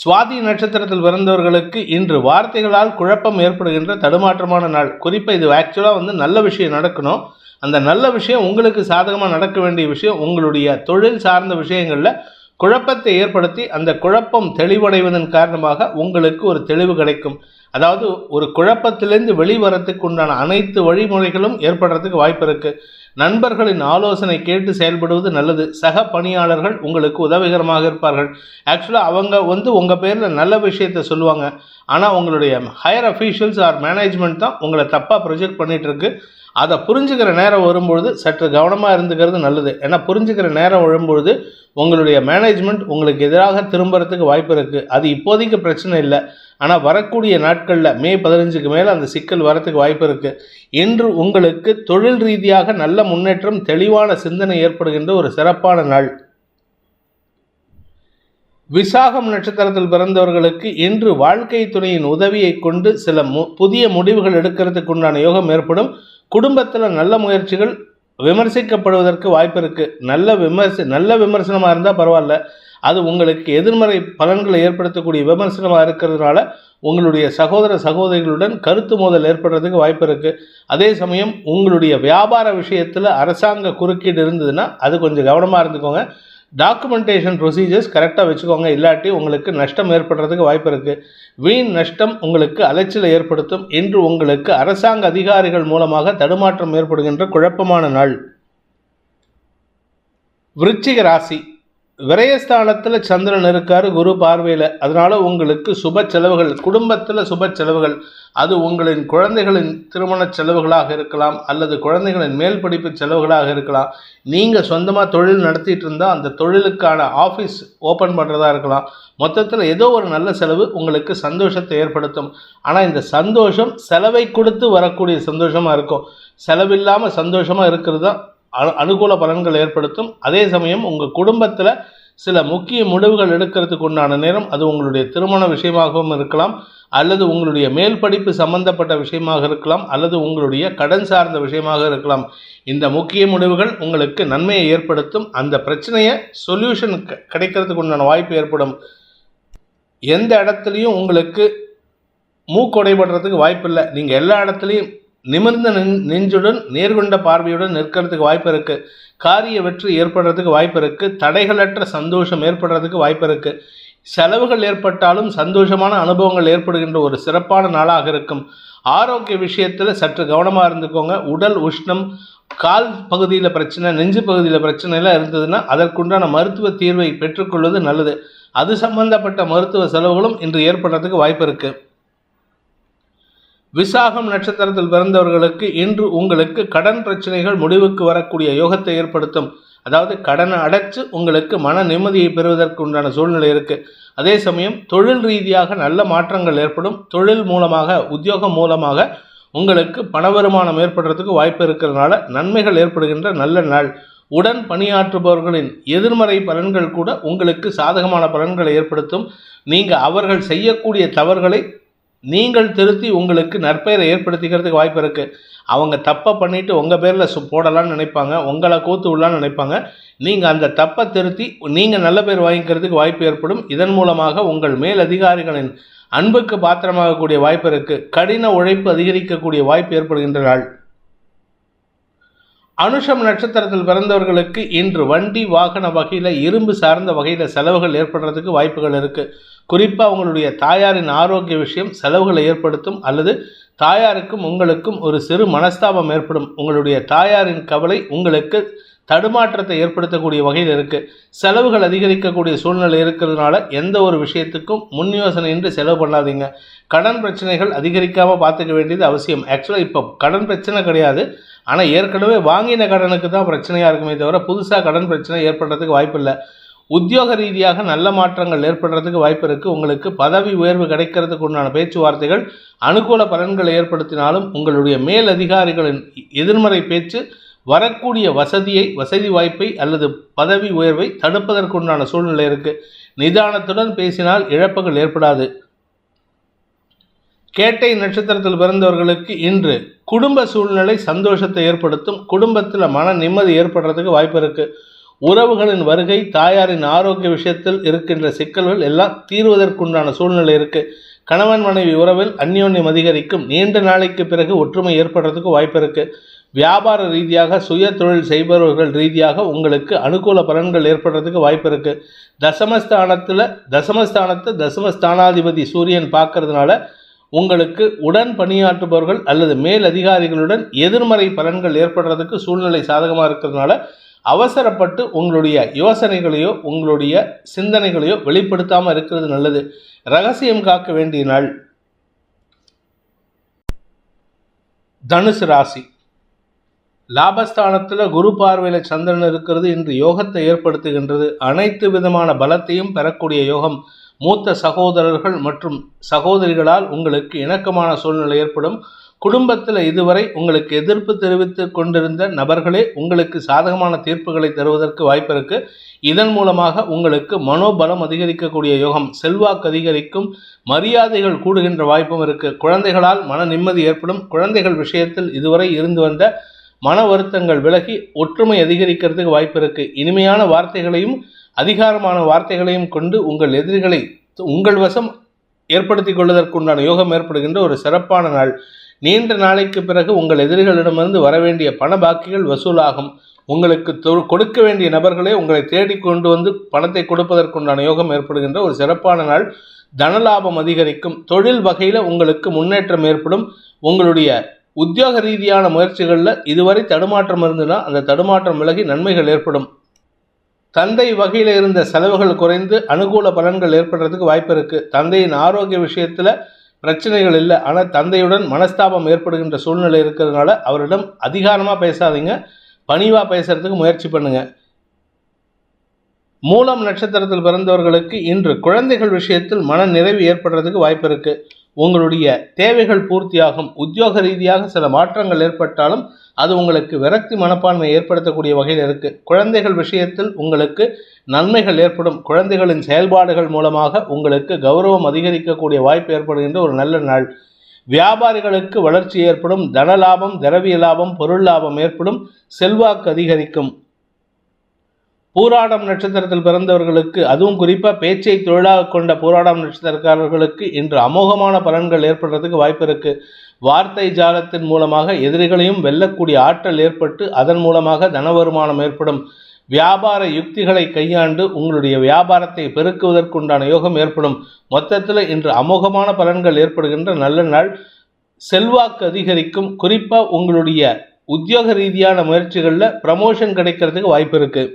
சுவாதி நட்சத்திரத்தில் பிறந்தவர்களுக்கு இன்று வார்த்தைகளால் குழப்பம் ஏற்படுகின்ற தடுமாற்றமான நாள். குறிப்பாக இது ஆக்சுவலாக நல்ல விஷயம் நடக்கணும். அந்த நல்ல விஷயம் உங்களுக்கு சாதகமாக நடக்க வேண்டிய விஷயம் உங்களுடைய தொழில் சார்ந்த விஷயங்களில் குழப்பத்தை ஏற்படுத்தி அந்த குழப்பம் தெளிவடைவதன் காரணமாக உங்களுக்கு ஒரு தெளிவு கிடைக்கும். அதாவது ஒரு குழப்பத்திலிருந்து வெளிவரத்துக்கு உண்டான அனைத்து வழிமுறைகளும் ஏற்படுறதுக்கு வாய்ப்பு இருக்குது. நண்பர்களின் ஆலோசனை கேட்டு செயல்படுவது நல்லது. சக பணியாளர்கள் உங்களுக்கு உதவிகரமாக இருப்பார்கள். ஆக்சுவலாக அவங்க உங்கள் பேரில் நல்ல விஷயத்தை சொல்லுவாங்க. ஆனால் உங்களுடைய ஹையர் அஃபீஷியல்ஸ் ஆர் மேனேஜ்மெண்ட் தான் உங்களை தப்பாக ப்ரொஜெக்ட் பண்ணிகிட்டு இருக்கு. அதை புரிஞ்சுக்கிற நேரம் வரும்பொழுது சற்று கவனமாக இருந்துக்கிறது நல்லது. ஏன்னா புரிஞ்சுக்கிற நேரம் வரும்பொழுது உங்களுடைய மேனேஜ்மெண்ட் உங்களுக்கு எதிராக திரும்புறதுக்கு வாய்ப்பு இருக்குது. அது இப்போதைக்கு பிரச்சனை இல்லை. ஆனால் வரக்கூடிய நாட்களில் மே 15க்கு மேலே அந்த சிக்கல் வரத்துக்கு வாய்ப்பு இருக்குது. இன்று உங்களுக்கு தொழில் ரீதியாக நல்ல முன்னேற்றம், தெளிவான சிந்தனை ஏற்படுகின்ற ஒரு சிறப்பான நாள். விசாகம் நட்சத்திரத்தில் பிறந்தவர்களுக்கு இன்று வாழ்க்கை துணையின் உதவியை கொண்டு சில புதிய முடிவுகள் எடுக்கிறதுக்கு உண்டான யோகம் ஏற்படும். குடும்பத்தில் நல்ல முயற்சிகள் விமர்சிக்கப்படுவதற்கு வாய்ப்பு இருக்குது. நல்ல விமர்சனமாக இருந்தால் பரவாயில்ல. அது உங்களுக்கு எதிர்மறை பலன்களை ஏற்படுத்தக்கூடிய விமர்சனமாக இருக்கிறதுனால உங்களுடைய சகோதர சகோதரிகளுடன் கருத்து மோதல் ஏற்படுறதுக்கு வாய்ப்பு இருக்குது. அதே சமயம் உங்களுடைய வியாபார விஷயத்தில் அரசாங்க குறுக்கீடு இருந்ததுன்னா அது கொஞ்சம் கவனமாக இருந்துக்கோங்க. டாக்குமெண்டேஷன் ப்ரொசீஜர்ஸ் கரெக்டாக வச்சுக்கோங்க. இல்லாட்டி உங்களுக்கு நஷ்டம் ஏற்படுறதுக்கு வாய்ப்பு இருக்குது. வீண் நஷ்டம் உங்களுக்கு அலைச்சலை ஏற்படுத்தும். இன்று உங்களுக்கு அரசாங்க அதிகாரிகள் மூலமாக தடுமாற்றம் ஏற்படுகின்ற குழப்பமான நாள். விருச்சிக ராசி. விரயஸ்தானத்தில் சந்திரன் இருக்காரு குரு பார்வையில். அதனால உங்களுக்கு சுப செலவுகள், குடும்பத்தில் சுப செலவுகள், அது உங்களின் குழந்தைகளின் திருமண செலவுகளாக இருக்கலாம், அல்லது குழந்தைகளின் மேல் படிப்பு செலவுகளாக இருக்கலாம். நீங்கள் சொந்தமாக தொழில் நடத்திட்டு இருந்தால் அந்த தொழிலுக்கான ஆஃபீஸ் ஓப்பன் பண்ணுறதா இருக்கலாம். மொத்தத்தில் ஏதோ ஒரு நல்ல செலவு உங்களுக்கு சந்தோஷத்தை ஏற்படுத்தும். ஆனால் இந்த சந்தோஷம் செலவை கொடுத்து வரக்கூடிய சந்தோஷமாக இருக்கும். செலவில்லாமல் சந்தோஷமாக இருக்கிறது தான் அனுகூல பலன்கள் ஏற்படுத்தும். அதே சமயம் உங்கள் குடும்பத்தில் சில முக்கிய முடிவுகள் எடுக்கிறதுக்கு உண்டான நேரம். அது உங்களுடைய திருமண விஷயமாகவும் இருக்கலாம், அல்லது உங்களுடைய மேல் படிப்பு சம்பந்தப்பட்ட விஷயமாக இருக்கலாம், அல்லது உங்களுடைய கடன் சார்ந்த விஷயமாக இருக்கலாம். இந்த முக்கிய முடிவுகள் உங்களுக்கு நன்மையை ஏற்படுத்தும். அந்த பிரச்சனையை சொல்யூஷன் கிடைக்கிறதுக்கு உண்டான வாய்ப்பு ஏற்படும். எந்த இடத்துலையும் உங்களுக்கு மூக்கொடைபடுறதுக்கு வாய்ப்பு இல்லை. நீங்கள் எல்லா இடத்துலையும் நிமிர்ந்த நெஞ்சுடன் நேர்கொண்ட பார்வையுடன் நிற்கிறதுக்கு வாய்ப்பு இருக்குது. காரிய வெற்றி ஏற்படுறதுக்கு வாய்ப்பு இருக்குது. தடைகளற்ற சந்தோஷம் ஏற்படுறதுக்கு வாய்ப்பு இருக்குது. செலவுகள் ஏற்பட்டாலும் சந்தோஷமான அனுபவங்கள் ஏற்படுகின்ற ஒரு சிறப்பான நாளாக இருக்கும். ஆரோக்கிய விஷயத்தில் சற்று கவனமாக இருந்துக்கோங்க. உடல் உஷ்ணம், கால் பகுதியில் பிரச்சனை, நெஞ்சு பகுதியில் பிரச்சனைலாம் இருந்ததுன்னா அதற்குண்டான மருத்துவ தீர்வை பெற்றுக்கொள்வது நல்லது. அது சம்பந்தப்பட்ட மருத்துவ செலவுகளும் இன்று ஏற்படுறதுக்கு வாய்ப்பு இருக்குது. விசாகம் நட்சத்திரத்தில் பிறந்தவர்களுக்கு இன்று உங்களுக்கு கடன் பிரச்சனைகள் முடிவுக்கு வரக்கூடிய யோகத்தை ஏற்படுத்தும். அதாவது கடனை அடைச்சு உங்களுக்கு மன நிம்மதியை பெறுவதற்கு உண்டான சூழ்நிலை இருக்குது. அதே சமயம் தொழில் ரீதியாக நல்ல மாற்றங்கள் ஏற்படும். தொழில் மூலமாக, உத்தியோகம் மூலமாக உங்களுக்கு பண வருமானம் ஏற்படுறதுக்கு வாய்ப்பு இருக்கிறதுனால நன்மைகள் ஏற்படுகின்ற நல்ல நாள். உடன் பணியாற்றுபவர்களின் எதிர்மறை பலன்கள் கூட உங்களுக்கு சாதகமான பலன்களை ஏற்படுத்தும். நீங்கள் அவர்கள் செய்யக்கூடிய தவறுகளை நீங்கள் திருத்தி உங்களுக்கு நற்பெயரை ஏற்படுத்திக்கிறதுக்கு வாய்ப்பு இருக்குது. அவங்க தப்பை பண்ணிவிட்டு உங்கள் பேரில் போடலான்னு நினைப்பாங்க, உங்களை கோத்து விடலான்னு நினைப்பாங்க. நீங்கள் அந்த தப்பை திருத்தி நீங்கள் நல்ல பேர் வாங்கிக்கிறதுக்கு வாய்ப்பு ஏற்படும். இதன் மூலமாக உங்கள் மேல் அதிகாரிகளின் அன்புக்கு பாத்திரமாகக்கூடிய வாய்ப்பு இருக்குது. கடின உழைப்பு அதிகரிக்கக்கூடிய வாய்ப்பு ஏற்படுகின்ற நாள். அனுஷம் நட்சத்திரத்தில் பிறந்தவர்களுக்கு இன்று வண்டி வாகன வகையில், இரும்பு சார்ந்த வகையில் செலவுகள் ஏற்படுறதுக்கு வாய்ப்புகள் இருக்குது. குறிப்பாக உங்களுடைய தாயாரின் ஆரோக்கிய விஷயம் செலவுகளை ஏற்படுத்தும், அல்லது தாயாருக்கும் உங்களுக்கும் ஒரு சிறு மனஸ்தாபம் ஏற்படும். உங்களுடைய தாயாரின் கவலை உங்களுக்கு தடுமாற்றத்தை ஏற்படுத்தக்கூடிய வகையில் இருக்குது. செலவுகள் அதிகரிக்கக்கூடிய சூழ்நிலை இருக்கிறதுனால எந்த ஒரு விஷயத்துக்கும் முன் யோசனையின்றி செலவு பண்ணாதீங்க. கடன் பிரச்சனைகள் அதிகரிக்காமல் பார்த்துக்க வேண்டியது அவசியம். ஆக்சுவலாக இப்போ கடன் பிரச்சனை கிடையாது, ஆனால் ஏற்கனவே வாங்கின கடனுக்கு தான் பிரச்சனையாக இருக்குமே தவிர புதுசாக கடன் பிரச்சனை ஏற்படுறதுக்கு வாய்ப்பு இல்லை. உத்தியோக ரீதியாக நல்ல மாற்றங்கள் ஏற்படுறதுக்கு வாய்ப்பு இருக்குது. உங்களுக்கு பதவி உயர்வு கிடைக்கிறதுக்கு உண்டான பேச்சுவார்த்தைகள் அனுகூல பலன்களை ஏற்படுத்தினாலும் உங்களுடைய மேல் அதிகாரிகளின் எதிர்மறை பேச்சு வரக்கூடிய வசதி வாய்ப்பை அல்லது பதவி உயர்வை தடுப்பதற்குண்டான சூழ்நிலை இருக்குது. நிதானத்துடன் பேசினால் இழப்புகள் ஏற்படாது. கேட்டை நட்சத்திரத்தில் பிறந்தவர்களுக்கு இன்று குடும்ப சூழ்நிலை சந்தோஷத்தை ஏற்படுத்தும். குடும்பத்தில் மன நிம்மதி ஏற்படுறதுக்கு வாய்ப்பு இருக்குது. உறவுகளின் வருகை, தாயாரின் ஆரோக்கிய விஷயத்தில் இருக்கின்ற சிக்கல்கள் எல்லாம் தீர்வதற்குண்டான சூழ்நிலை இருக்கு. கணவன் மனைவி உறவில் அந்யோன்யம் அதிகரிக்கும். நீண்ட நாளைக்கு பிறகு ஒற்றுமை ஏற்படுறதுக்கு வாய்ப்பு இருக்கு. வியாபார ரீதியாக, சுய தொழில் செய்பவர்கள் ரீதியாக உங்களுக்கு அனுகூல பலன்கள் ஏற்படுறதுக்கு வாய்ப்பு இருக்கு. தசமஸ்தானாதிபதி சூரியன் பார்க்கறதுனால உங்களுக்கு உடன் பணியாற்றுபவர்கள் அல்லது மேல் அதிகாரிகளுடன் எதிர்மறை பலன்கள் ஏற்படுறதுக்கு சூழ்நிலை சாதகமாக இருக்கிறதுனால அவசரப்பட்டு உங்களுடைய யோசனைகளையோ உங்களுடைய சிந்தனைகளையோ வெளிப்படுத்தாமல் இருக்கிறது நல்லது. ரகசியம் காக்க வேண்டிய நாள். தனுசு ராசி. லாபஸ்தானத்தில் குரு பார்வையில் சந்திரன் இருக்கிறது இன்று யோகத்தை ஏற்படுத்துகின்றது. அனைத்து விதமான பலத்தையும் பெறக்கூடிய யோகம். மூத்த சகோதரர்கள் மற்றும் சகோதரிகளால் உங்களுக்கு இணக்கமான சூழ்நிலை ஏற்படும். குடும்பத்தில் இதுவரை உங்களுக்கு எதிர்ப்பு தெரிவித்து கொண்டிருந்த நபர்களே உங்களுக்கு சாதகமான தீர்ப்புகளை தருவதற்கு வாய்ப்பு இருக்கு. இதன் மூலமாக உங்களுக்கு மனோபலம் அதிகரிக்கக்கூடிய யோகம். செல்வாக்கு அதிகரிக்கும். மரியாதைகள் கூடுகின்ற வாய்ப்பும் இருக்கு. குழந்தைகளால் மன நிம்மதி ஏற்படும். குழந்தைகள் விஷயத்தில் இதுவரை இருந்து வந்த மன வருத்தங்கள் விலகி ஒற்றுமை அதிகரிக்கிறதுக்கு வாய்ப்பு இருக்கு. இனிமையான வார்த்தைகளையும் அதிகாரமான வார்த்தைகளையும் கொண்டு உங்கள் எதிரிகளை உங்கள் வசம் ஏற்படுத்தி கொள்வதற்குண்டான யோகம் ஏற்படுகின்ற ஒரு சிறப்பான நாள். நீண்ட நாளைக்கு பிறகு உங்கள் எதிரிகளிடமிருந்து வரவேண்டிய பண பாக்கிகள் வசூலாகும். உங்களுக்கு கொடுக்க வேண்டிய நபர்களே உங்களை தேடி கொண்டு வந்து பணத்தை கொடுப்பதற்குண்டான யோகம் ஏற்படுகின்ற ஒரு சிறப்பான நாள். தனலாபம் அதிகரிக்கும். தொழில் வகையில் உங்களுக்கு முன்னேற்றம் ஏற்படும். உங்களுடைய உத்தியோக ரீதியான முயற்சிகளில் இதுவரை தடுமாற்றம் இருந்ததுன்னா அந்த தடுமாற்றம் விலகி நன்மைகள் ஏற்படும். தந்தை வகையில் இருந்த செலவுகள் குறைந்து அனுகூல பலன்கள் ஏற்படுறதுக்கு வாய்ப்பு இருக்குது. தந்தையின் ஆரோக்கிய விஷயத்தில் பிரச்சனைகள் இல்லை, ஆனால் தந்தையுடன் மனஸ்தாபம் ஏற்படுகின்ற சூழ்நிலை இருக்கிறதுனால அவரிடம் அதிகாரமாக பேசாதீங்க, பணிவாக பேசுறதுக்கு முயற்சி பண்ணுங்க. மூலம் நட்சத்திரத்தில் பிறந்தவர்களுக்கு இன்று குழந்தைகள் விஷயத்தில் மன நிறைவு ஏற்படுறதுக்கு வாய்ப்பு இருக்கு. உங்களுடைய தேவைகள் பூர்த்தியாகும். உத்தியோக ரீதியாக சில மாற்றங்கள் ஏற்பட்டாலும் அது உங்களுக்கு விரக்தி மனப்பான்மை ஏற்படுத்தக்கூடிய வகையில் இருக்கு. குழந்தைகள் விஷயத்தில் உங்களுக்கு நன்மைகள் ஏற்படும். குழந்தைகளின் செயல்பாடுகள் மூலமாக உங்களுக்கு கௌரவம் அதிகரிக்கக்கூடிய வாய்ப்பு ஏற்படுகின்ற ஒரு நல்ல நாள். வியாபாரிகளுக்கு வளர்ச்சி ஏற்படும். தன லாபம், திரவிய லாபம், பொருள் லாபம் ஏற்படும். செல்வாக்கு அதிகரிக்கும். பூராடம் நட்சத்திரத்தில் பிறந்தவர்களுக்கு, அதுவும் குறிப்பாக பேச்சை தொழிலாக கொண்ட பூராடம் நட்சத்திரக்காரர்களுக்கு இன்று அமோகமான பலன்கள் ஏற்படுறதுக்கு வாய்ப்பு இருக்கு. வார்த்தை ஜாலத்தின் மூலமாக எதிரிகளையும் வெல்லக்கூடிய ஆற்றல் ஏற்பட்டு அதன் மூலமாக தன வருமானம் ஏற்படும். வியாபார யுக்திகளை கையாண்டு உங்களுடைய வியாபாரத்தை பெருக்குவதற்குண்டான யோகம் ஏற்படும். மொத்தத்தில் இன்று அமோகமான பலன்கள் ஏற்படுகின்ற நல்ல நாள். செல்வாக்கு அதிகரிக்கும். குறிப்பாக உங்களுடைய உத்தியோக ரீதியான முயற்சிகளில் ப்ரமோஷன் கிடைக்கிறதுக்கு வாய்ப்பு இருக்கு.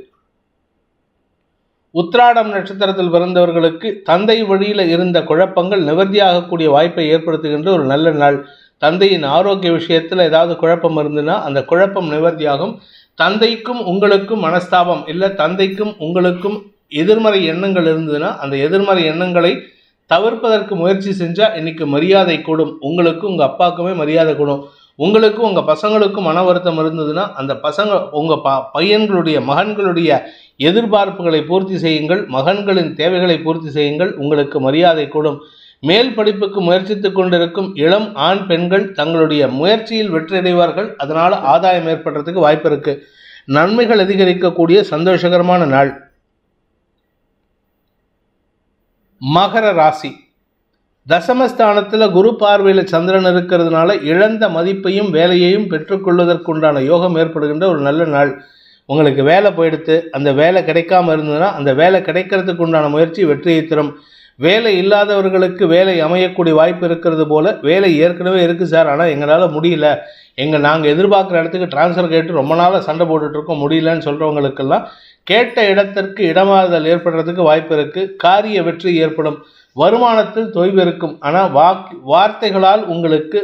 உத்திராடம் நட்சத்திரத்தில் பிறந்தவர்களுக்கு தந்தை வழியில் இருந்த குழப்பங்கள் நிவர்த்தியாகக்கூடிய வாய்ப்பை ஏற்படுத்துகின்ற ஒரு நல்ல நாள். தந்தையின் ஆரோக்கிய விஷயத்தில் ஏதாவது குழப்பம் இருந்ததுன்னா அந்த குழப்பம் நிவர்த்தியாகும். தந்தைக்கும் உங்களுக்கும் மனஸ்தாபம் இல்லை, தந்தைக்கும் உங்களுக்கும் எதிர்மறை எண்ணங்கள் இருந்ததுன்னா அந்த எதிர்மறை எண்ணங்களை தவிர்ப்பதற்கு முயற்சி செஞ்சால் இன்னைக்கு மரியாதை கூடும். உங்களுக்கும் உங்கள் அப்பாவுக்குமே மரியாதை கூடும். உங்களுக்கும் உங்கள் பசங்களுக்கும் மன வருத்தம் இருந்ததுன்னா அந்த பசங்க உங்கள் பையன்களுடைய மகன்களுடைய எதிர்பார்ப்புகளை பூர்த்தி செய்யுங்கள். மகன்களின் தேவைகளை பூர்த்தி செய்யுங்கள். உங்களுக்கு மரியாதை கூடும். மேல் படிப்புக்கு முயற்சித்து கொண்டிருக்கும் இளம் ஆண் பெண்கள் தங்களுடைய முயற்சியில் வெற்றியடைவார்கள். அதனால் ஆதாயம் ஏற்படுறதுக்கு வாய்ப்பு இருக்கு. நன்மைகள் அதிகரிக்கக்கூடிய சந்தோஷகரமான நாள். மகர ராசி. தசமஸ்தானத்தில் குரு பார்வையில் சந்திரன் இருக்கிறதுனால இழந்த மதிப்பையும் வேலையையும் பெற்றுக்கொள்வதற்குண்டான யோகம் ஏற்படுகின்ற ஒரு நல்ல நாள். உங்களுக்கு வேலை போயிடுத்து, அந்த வேலை கிடைக்காம இருந்ததுன்னா அந்த வேலை கிடைக்கிறதுக்கு உண்டான முயற்சி வெற்றியை தரும். வேலை இல்லாதவர்களுக்கு வேலை அமையக்கூடிய வாய்ப்பு இருக்கிறது போல, வேலை ஏற்கனவே இருக்குது சார், ஆனால் எங்களால் முடியல, நாங்கள் எதிர்பார்க்குற இடத்துக்கு டிரான்ஸ்ஃபர் கேட்டு ரொம்ப நாளாக சண்டை போட்டுட்ருக்கோம், முடியலன்னு சொல்கிறவங்களுக்கெல்லாம் கேட்ட இடத்திற்கு இடமாறுதல் ஏற்படுறதுக்கு வாய்ப்பு இருக்குது. காரிய வெற்றி ஏற்படும். வருமானத்தில் தொய்வு இருக்கும். ஆனால் வார்த்தைகளால் உங்களுக்கு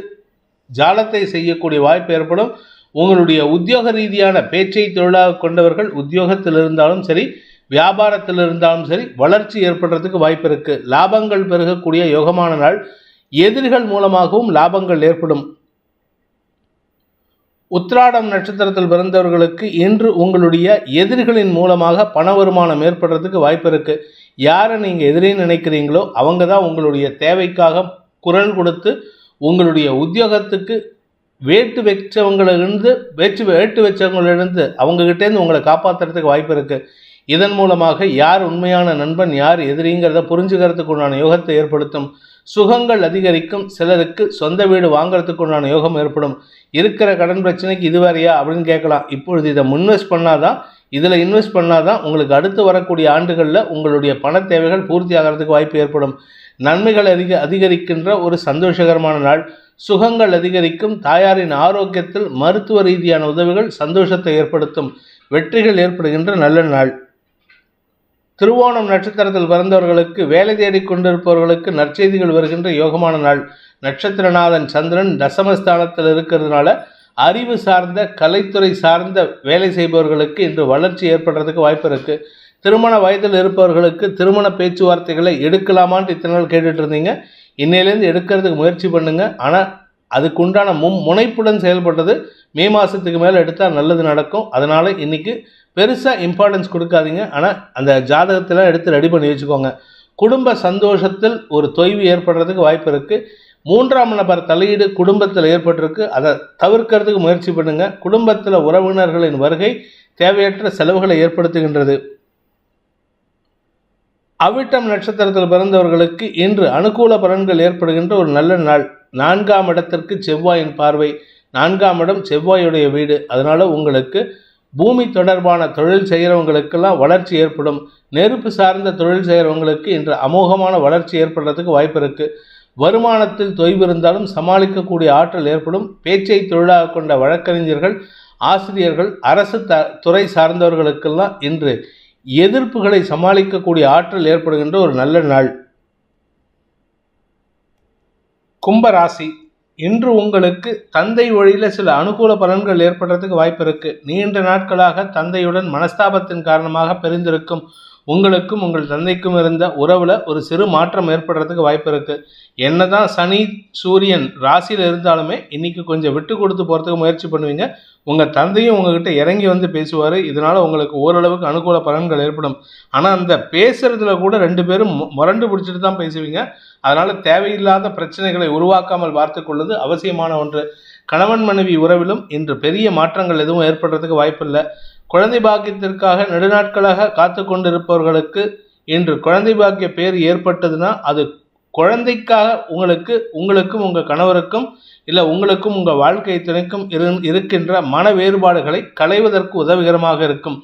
ஜாலத்தை செய்யக்கூடிய வாய்ப்பு ஏற்படும். உங்களுடைய உத்தியோக ரீதியான பேச்சை தொழிலாக கொண்டவர்கள் உத்தியோகத்தில் இருந்தாலும் சரி, வியாபாரத்தில் இருந்தாலும் சரி, வளர்ச்சி ஏற்படுறதுக்கு வாய்ப்பு இருக்கு. லாபங்கள் பெருகக்கூடிய யோகமான நாள். எதிரிகள் மூலமாகவும் லாபங்கள் ஏற்படும். உத்திராடம் நட்சத்திரத்தில் பிறந்தவர்களுக்கு இன்று உங்களுடைய எதிரிகளின் மூலமாக பண வருமானம் ஏற்படுறதுக்கு வாய்ப்பு இருக்கு. யாரை நீங்கள் எதிரின்னு நினைக்கிறீங்களோ அவங்க தான் உங்களுடைய தேவைக்காக குரல் கொடுத்து உங்களுடைய உத்தியோகத்துக்கு வேட்டு வச்சவங்களிலிருந்து அவங்ககிட்டேருந்து உங்களை காப்பாற்றுறதுக்கு வாய்ப்பு இருக்குது. இதன் மூலமாக யார் உண்மையான நண்பன் யார் எதிரிங்கிறத புரிஞ்சுக்கிறதுக்கு உண்டான யோகத்தை ஏற்படுத்தும். சுகங்கள் அதிகரிக்கும். சிலருக்கு சொந்த வீடு வாங்கிறதுக்கு உண்டான யோகம் ஏற்படும். இருக்கிற கடன் பிரச்சனைக்கு இது வேறையா அப்படின்னு கேட்கலாம். இப்பொழுது இதை இதில் இன்வெஸ்ட் பண்ணாதான் உங்களுக்கு அடுத்து வரக்கூடிய ஆண்டுகளில் உங்களுடைய பண தேவைகள் பூர்த்தி ஆகிறதுக்கு வாய்ப்பு ஏற்படும். நன்மைகள் அதிகரிக்கின்ற ஒரு சந்தோஷகரமான நாள். சுகங்கள் அதிகரிக்கும். தாயாரின் ஆரோக்கியத்தில் மருத்துவ ரீதியான உதவிகள் சந்தோஷத்தை ஏற்படுத்தும். வெற்றிகள் ஏற்படுகின்ற நல்ல நாள். திருவோணம் நட்சத்திரத்தில் பிறந்தவர்களுக்கு வேலை தேடிக் கொண்டிருப்பவர்களுக்கு நற்செய்திகள் வருகின்ற யோகமான நாள். நட்சத்திரநாதன் சந்திரன் தசமஸ்தானத்தில் இருக்கிறதுனால அறிவு சார்ந்த கலைத்துறை சார்ந்த வேலை செய்பவர்களுக்கு இன்று வளர்ச்சி ஏற்படுறதுக்கு வாய்ப்பு இருக்குது. திருமண வயதில் இருப்பவர்களுக்கு திருமண பேச்சுவார்த்தைகளை எடுக்கலாமான்ட்டு இத்தனை நாள் கேட்டுட்டு இருந்தீங்க. இன்னையிலேருந்து எடுக்கிறதுக்கு முயற்சி பண்ணுங்க. ஆனால் அதுக்குண்டான முனைப்புடன் செயல்பட்டது மே மாதத்துக்கு மேலே எடுத்தால் நல்லது நடக்கும். அதனால் இன்றைக்கி பெருசாக இம்பார்ட்டன்ஸ் கொடுக்காதீங்க. ஆனால் அந்த ஜாதகத்தில் எடுத்து ரெடி பண்ணி வச்சுக்கோங்க. குடும்ப சந்தோஷத்தில் ஒரு தொய்வு ஏற்படுறதுக்கு வாய்ப்பு இருக்குது. 3ஆம் நபர் தலையீடு குடும்பத்தில் ஏற்பட்டிருக்கு. அதை தவிர்க்கிறதுக்கு முயற்சி பண்ணுங்கள். குடும்பத்தில் உறவினர்களின் வருகை தேவையற்ற செலவுகளை ஏற்படுத்துகின்றது. அவிட்டம் நட்சத்திரத்தில் பிறந்தவர்களுக்கு இன்று அனுகூல பலன்கள் ஏற்படுகின்ற ஒரு நல்ல நாள். 4ஆம் இடத்திற்கு செவ்வாயின் பார்வை. 4ஆம் இடம் செவ்வாயுடைய வீடு. அதனால் உங்களுக்கு பூமி தொடர்பான தொழில் செய்கிறவங்களுக்கெல்லாம் வளர்ச்சி ஏற்படும். நெருப்பு சார்ந்த தொழில் செய்கிறவங்களுக்கு இன்று அமோகமான வளர்ச்சி ஏற்படுறதுக்கு வாய்ப்பு இருக்குது. வருமானத்தில் தொய்வு இருந்தாலும் சமாளிக்கக்கூடிய ஆற்றல் ஏற்படும். பேச்சை தொழிலாக கொண்ட வழக்கறிஞர்கள், ஆசிரியர்கள், அரசு துறை சார்ந்தவர்களுக்கெல்லாம் இன்று எதிர்ப்புகளை சமாளிக்கக்கூடிய ஆற்றல் ஏற்படுகின்ற ஒரு நல்ல நாள். கும்பராசி. இன்று உங்களுக்கு தந்தை வழியில் சில அனுகூல பலன்கள் ஏற்படுறதுக்கு வாய்ப்பு இருக்குது. நீண்ட நாட்களாக தந்தையுடன் மனஸ்தாபத்தின் காரணமாக பிரிந்திருக்கும் உங்களுக்கும் உங்கள் தந்தைக்கும் இருந்த உறவில் ஒரு சிறு மாற்றம் ஏற்படுறதுக்கு வாய்ப்பு இருக்குது. என்னதான் சனி சூரியன் ராசியில் இருந்தாலுமே இன்றைக்கி கொஞ்சம் விட்டு கொடுத்து போகிறதுக்கு முயற்சி பண்ணுவீங்க. உங்கள் தந்தையும் உங்ககிட்ட இறங்கி வந்து பேசுவார். இதனால் உங்களுக்கு ஓரளவுக்கு அனுகூல பலன்கள் ஏற்படும். ஆனால் அந்த பேசுகிறதுல கூட 2 பேரும் முரண்டு பிடிச்சிட்டு தான் பேசுவீங்க. அதனால் தேவையில்லாத பிரச்சனைகளை உருவாக்காமல் பார்த்து கொள்வது அவசியமான ஒன்று. கணவன் மனைவி உறவிலும் இன்று பெரிய மாற்றங்கள் எதுவும் ஏற்படுறதுக்கு வாய்ப்பில்லை. குழந்தை பாக்கியத்திற்காக நெடுநாட்களாக காத்து கொண்டிருப்பவர்களுக்கு இன்று குழந்தை பாக்கிய பேர் ஏற்பட்டதுன்னா அது குழந்தைக்காக உங்களுக்கும் உங்கள் கணவருக்கும் இல்லை உங்களுக்கும் உங்கள் வாழ்க்கை துணைக்கும் இருக்கின்ற மன வேறுபாடுகளை களைவதற்கு உதவிகரமாக இருக்கும்.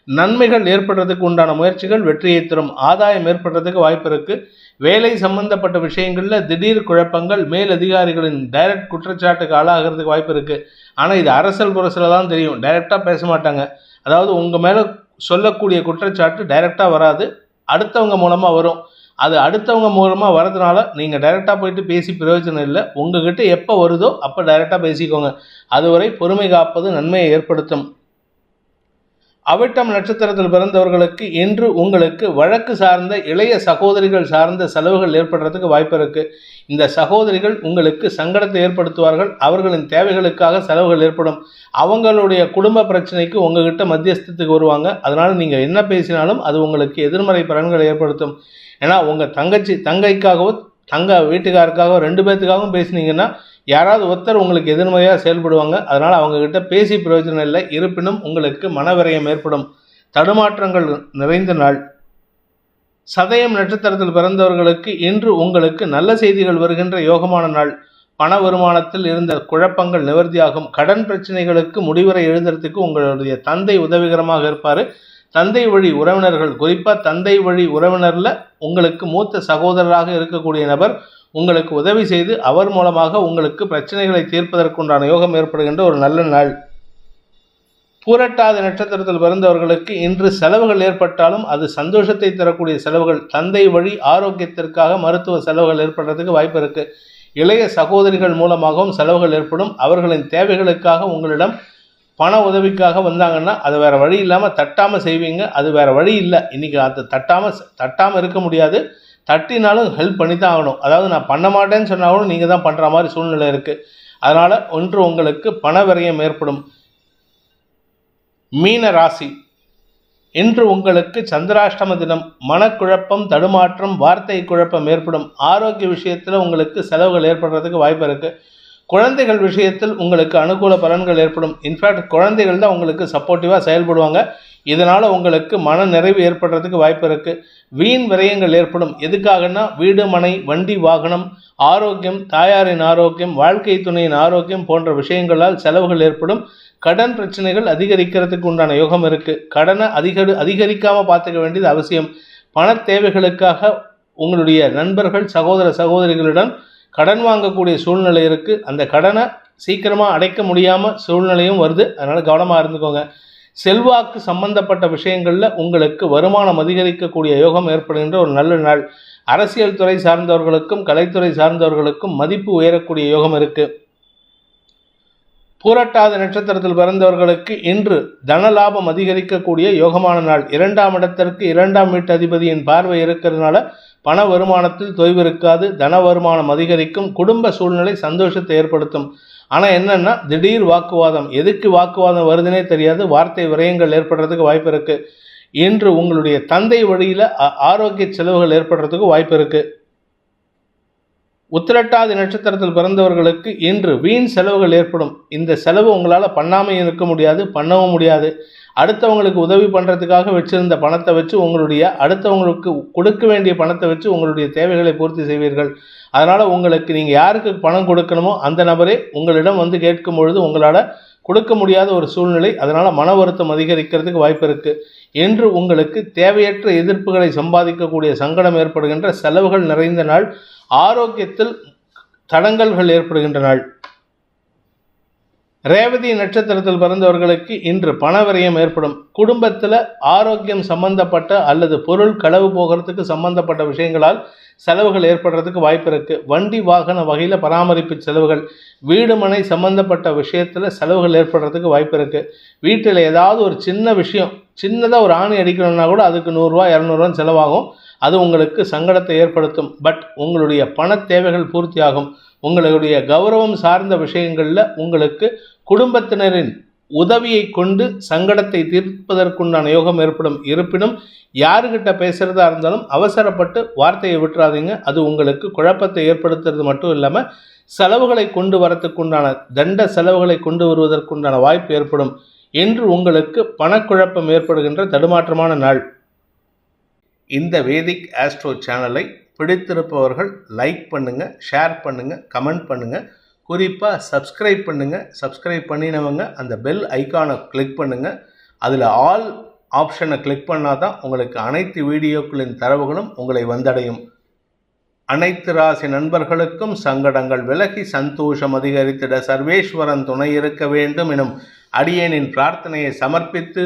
நன்மைகள் ஏற்படுறதுக்கு உண்டான முயற்சிகள் வெற்றியை தரும். ஆதாயம் ஏற்படுறதுக்கு வாய்ப்பு இருக்குது. வேலை சம்பந்தப்பட்ட விஷயங்களில் திடீர் குழப்பங்கள், மேலதிகாரிகளின் டைரக்ட் குற்றச்சாட்டுக்கு ஆளாகிறதுக்கு வாய்ப்பு இருக்குது. ஆனால் இது அரசல் புரசல் தான் தெரியும். டைரெக்டாக பேச மாட்டாங்க. அதாவது உங்கள் மேலே சொல்லக்கூடிய குற்றச்சாட்டு டைரெக்டாக வராது, அடுத்தவங்க மூலமாக வரும். அது அடுத்தவங்க மூலமாக வரதுனால நீங்கள் டைரெக்டாக போயிட்டு பேசி பிரயோஜனம் இல்லை. உங்ககிட்ட எப்போ வருதோ அப்போ டைரெக்டாக பேசிக்கோங்க. அதுவரை பொறுமை காப்பது நன்மையை ஏற்படுத்தும். அவிட்டம் நட்சத்திரத்தில் பிறந்தவர்களுக்கு இன்று உங்களுக்கு வழக்கு சார்ந்த இளைய சகோதரிகள் சார்ந்த செலவுகள் ஏற்படுறதுக்கு வாய்ப்பு இருக்குது. இந்த சகோதரிகள் உங்களுக்கு சங்கடத்தை ஏற்படுத்துவார்கள். அவர்களின் தேவைகளுக்காக செலவுகள் ஏற்படும். அவங்களுடைய குடும்ப பிரச்சனைக்கு உங்ககிட்ட மத்தியஸ்தத்துக்கு வருவாங்க. அதனால் நீங்கள் என்ன பேசினாலும் அது உங்களுக்கு எதிர்மறை பலன்களை ஏற்படுத்தும். ஏன்னா உங்கள் தங்கைக்காகவோ வீட்டுக்காருக்காகவோ 2 பேர்த்துக்காகவும் பேசினீங்கன்னா யாராவது ஒருத்தர் உங்களுக்கு எதிர்மறையாக செயல்படுவாங்க. அதனால் அவங்கக்கிட்ட பேசி பிரயோஜனம் இல்லை. இருப்பினும் உங்களுக்கு மனவிரயம் ஏற்படும். தடுமாற்றங்கள் நிறைந்த நாள். சதயம் நட்சத்திரத்தில் பிறந்தவர்களுக்கு இன்று உங்களுக்கு நல்ல செய்திகள் வருகின்ற யோகமான நாள். பண வருமானத்தில் இருந்த குழப்பங்கள் நிவர்த்தியாகும். கடன் பிரச்சனைகளுக்கு முடிவுரை எழுதுறதுக்கு உங்களுடைய தந்தை உதவிகரமாக இருப்பார். தந்தை வழி உறவினர்கள், குறிப்பாக தந்தை வழி உறவினரில் உங்களுக்கு மூத்த சகோதரராக இருக்கக்கூடிய நபர் உங்களுக்கு உதவி செய்து அவர் மூலமாக உங்களுக்கு பிரச்சனைகளை தீர்ப்பதற்குண்டான யோகம் ஏற்படுகின்ற ஒரு நல்ல நாள். பூரட்டாதி நட்சத்திரத்தில் பிறந்தவர்களுக்கு இன்று செலவுகள் ஏற்பட்டாலும் அது சந்தோஷத்தை தரக்கூடிய செலவுகள். தந்தை வழி ஆரோக்கியத்திற்காக மருத்துவ செலவுகள் ஏற்படுறதுக்கு வாய்ப்பு இருக்குது. இளைய சகோதரிகள் மூலமாகவும் செலவுகள் ஏற்படும். அவர்களின் தேவைகளுக்காக உங்களிடம் பண உதவிக்காக வந்தாங்கன்னா அது வேறு வழி இல்லாமல் தட்டாமல் செய்வீங்க. அது வேறு வழி இல்லை. இன்றைக்கி அது தட்டாமல் இருக்க முடியாது. தட்டினாலும் ஹெல்ப் பண்ணி தான் ஆகணும். அதாவது நான் பண்ண மாட்டேன்னு சொன்னாலும் நீங்கள் தான் பண்ணுற மாதிரி சூழ்நிலை இருக்குது. அதனால் ஒன்று உங்களுக்கு பண விரயம் ஏற்படும். மீன ராசி. இன்று உங்களுக்கு சந்திராஷ்டம தினம். மனக்குழப்பம், தடுமாற்றம், வார்த்தை குழப்பம் ஏற்படும். ஆரோக்கிய விஷயத்தில் உங்களுக்கு செலவுகள் ஏற்படுறதுக்கு வாய்ப்பு இருக்குது. குழந்தைகள் விஷயத்தில் உங்களுக்கு அனுகூல பலன்கள் ஏற்படும். இன்ஃபேக்ட் குழந்தைகள் தான் உங்களுக்கு சப்போர்ட்டிவாக செயல்படுவாங்க. இதனால் உங்களுக்கு மன நிறைவு ஏற்படுறதுக்கு வாய்ப்பு இருக்குது. வீண் விரயங்கள் ஏற்படும். எதுக்காகனா வீடு, மனை, வண்டி, வாகனம், ஆரோக்கியம், தாயாரின் ஆரோக்கியம், வாழ்க்கை துணையின் ஆரோக்கியம் போன்ற விஷயங்களால் செலவுகள் ஏற்படும். கடன் பிரச்சனைகள் அதிகரிக்கிறதுக்கு உண்டான யோகம் இருக்குது. கடனை அதிகரிக்காமல் பார்த்துக்க வேண்டியது அவசியம். பண தேவைகளுக்காக உங்களுடைய நண்பர்கள், சகோதர சகோதரிகளிடம் கடன் வாங்கக்கூடிய சூழ்நிலை இருக்குது. அந்த கடனை சீக்கிரமாக அடைக்க முடியாமல் சூழ்நிலையும் வருது. அதனால் கவனமாக இருந்துக்கோங்க. செல்வாக்கு சம்பந்தப்பட்ட விஷயங்களில் உங்களுக்கு வருமானம் அதிகரிக்கக்கூடிய யோகம் ஏற்படுகின்ற ஒரு நல்ல நாள். அரசியல் துறை சார்ந்தவர்களுக்கும் கலைத்துறை சார்ந்தவர்களுக்கும் மதிப்பு உயரக்கூடிய யோகம் இருக்குது. பூரட்டாதி நட்சத்திரத்தில் பிறந்தவர்களுக்கு இன்று தனலாபம் அதிகரிக்கக்கூடிய யோகமான நாள். 2ஆம் இடத்திற்கு 2ஆம் வீட்டு அதிபதியின் பார்வை இருக்கிறதுனால பண வருமானத்தில் தொய்வு இருக்காது. தன வருமானம் அதிகரிக்கும். குடும்ப சூழ்நிலை சந்தோஷத்தை ஏற்படுத்தும். ஆனால் என்னென்னா திடீர் வாக்குவாதம், எதுக்கு வாக்குவாதம் வருதுன்னே தெரியாது. வார்த்தை விரயங்கள் ஏற்படுறதுக்கு வாய்ப்பு இருக்குது. இன்று உங்களுடைய தந்தை வழியில் ஆரோக்கிய செலவுகள் ஏற்படுறதுக்கு வாய்ப்பு இருக்குது. உத்திரட்டாதி நட்சத்திரத்தில் பிறந்தவர்களுக்கு இன்று வீண் செலவுகள் ஏற்படும். இந்த செலவு உங்களால் பண்ணாமல் இருக்க முடியாது, பண்ணவும் முடியாது. அடுத்தவங்களுக்கு உதவி பண்ணுறதுக்காக வச்சுருந்த பணத்தை வச்சு அடுத்தவங்களுக்கு கொடுக்க வேண்டிய பணத்தை வச்சு உங்களுடைய தேவைகளை பூர்த்தி செய்வீர்கள். அதனால் உங்களுக்கு நீங்கள் யாருக்கு பணம் கொடுக்கணுமோ அந்த நபரே உங்களிடம் வந்து கேட்கும் பொழுது உங்களால் கொடுக்க முடியாத ஒரு சூழ்நிலை. அதனால் மன வருத்தம் அதிகரிக்கிறதுக்கு வாய்ப்பு இருக்குது. என்று உங்களுக்கு தேவையற்ற எதிர்ப்புகளை சம்பாதிக்கக்கூடிய சங்கடம் ஏற்படுகின்ற செலவுகள் நிறைந்த நாள். ஆரோக்கியத்தில் தடங்கல்கள் ஏற்படுகின்ற நாள். ரேவதி நட்சத்திரத்தில் பிறந்தவர்களுக்கு இன்று பண விரயம் ஏற்படும். குடும்பத்தில் ஆரோக்கியம் சம்பந்தப்பட்ட அல்லது பொருள் களவு போகிறதுக்கு சம்பந்தப்பட்ட விஷயங்களால் செலவுகள் ஏற்படுறதுக்கு வாய்ப்பு இருக்குது. வண்டி வாகன வகையில் பராமரிப்பு செலவுகள், வீடு மனை சம்பந்தப்பட்ட விஷயத்தில் செலவுகள் ஏற்படுறதுக்கு வாய்ப்பு இருக்குது. வீட்டில் ஏதாவது ஒரு சின்ன விஷயம், சின்னதாக ஒரு ஆணி அடிக்கணும்னா கூட அதுக்கு 100 ரூபா 200 செலவாகும். அது உங்களுக்கு சங்கடத்தை ஏற்படுத்தும். பட் உங்களுடைய பண தேவைகள் பூர்த்தியாகும். உங்களுடைய கௌரவம் சார்ந்த விஷயங்களில் உங்களுக்கு குடும்பத்தினரின் உதவியை கொண்டு சங்கடத்தை தீர்ப்பதற்குண்டான யோகம் ஏற்படும். இருப்பினும் யாருக்கிட்ட பேசுகிறதா இருந்தாலும் அவசரப்பட்டு வார்த்தையை விட்டுறாதீங்க. அது உங்களுக்கு குழப்பத்தை ஏற்படுத்துறது மட்டும் இல்லாமல் செலவுகளை கொண்டு வரத்துக்குண்டான தண்ட செலவுகளை கொண்டு வருவதற்குண்டான வாய்ப்பு ஏற்படும். என்று உங்களுக்கு பணக்குழப்பம் ஏற்படுகின்ற தடுமாற்றமான நாள். இந்த வேதிக் ஆஸ்ட்ரோ சேனலை பிடித்திருப்பவர்கள் லைக் பண்ணுங்கள், ஷேர் பண்ணுங்கள், கமெண்ட் பண்ணுங்கள். குறிப்பாக சப்ஸ்கிரைப் பண்ணுங்கள். சப்ஸ்கிரைப் பண்ணினவங்க அந்த பெல் ஐக்கானை கிளிக் பண்ணுங்கள். அதில் ஆல் ஆப்ஷனை கிளிக் பண்ணால் தான் உங்களுக்கு அனைத்து வீடியோக்களின் தரவுகளும் உங்களை வந்தடையும். அனைத்து ராசி நண்பர்களுக்கும் சங்கடங்கள் விலகி சந்தோஷம் அதிகரித்திட சர்வேஸ்வரன் துணை இருக்க வேண்டும் எனும் அடியேனின் பிரார்த்தனையை சமர்ப்பித்து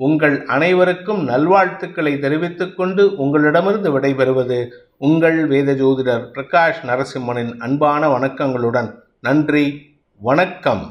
உங்கள் அனைவருக்கும் நல்வாழ்த்துக்களை தெரிவித்துக் கொண்டு உங்களிடமிருந்து விடைபெறுவது உங்கள் வேத ஜோதிடர் பிரகாஷ் நரசிம்மனின் அன்பான வணக்கங்களுடன். நன்றி, வணக்கம்.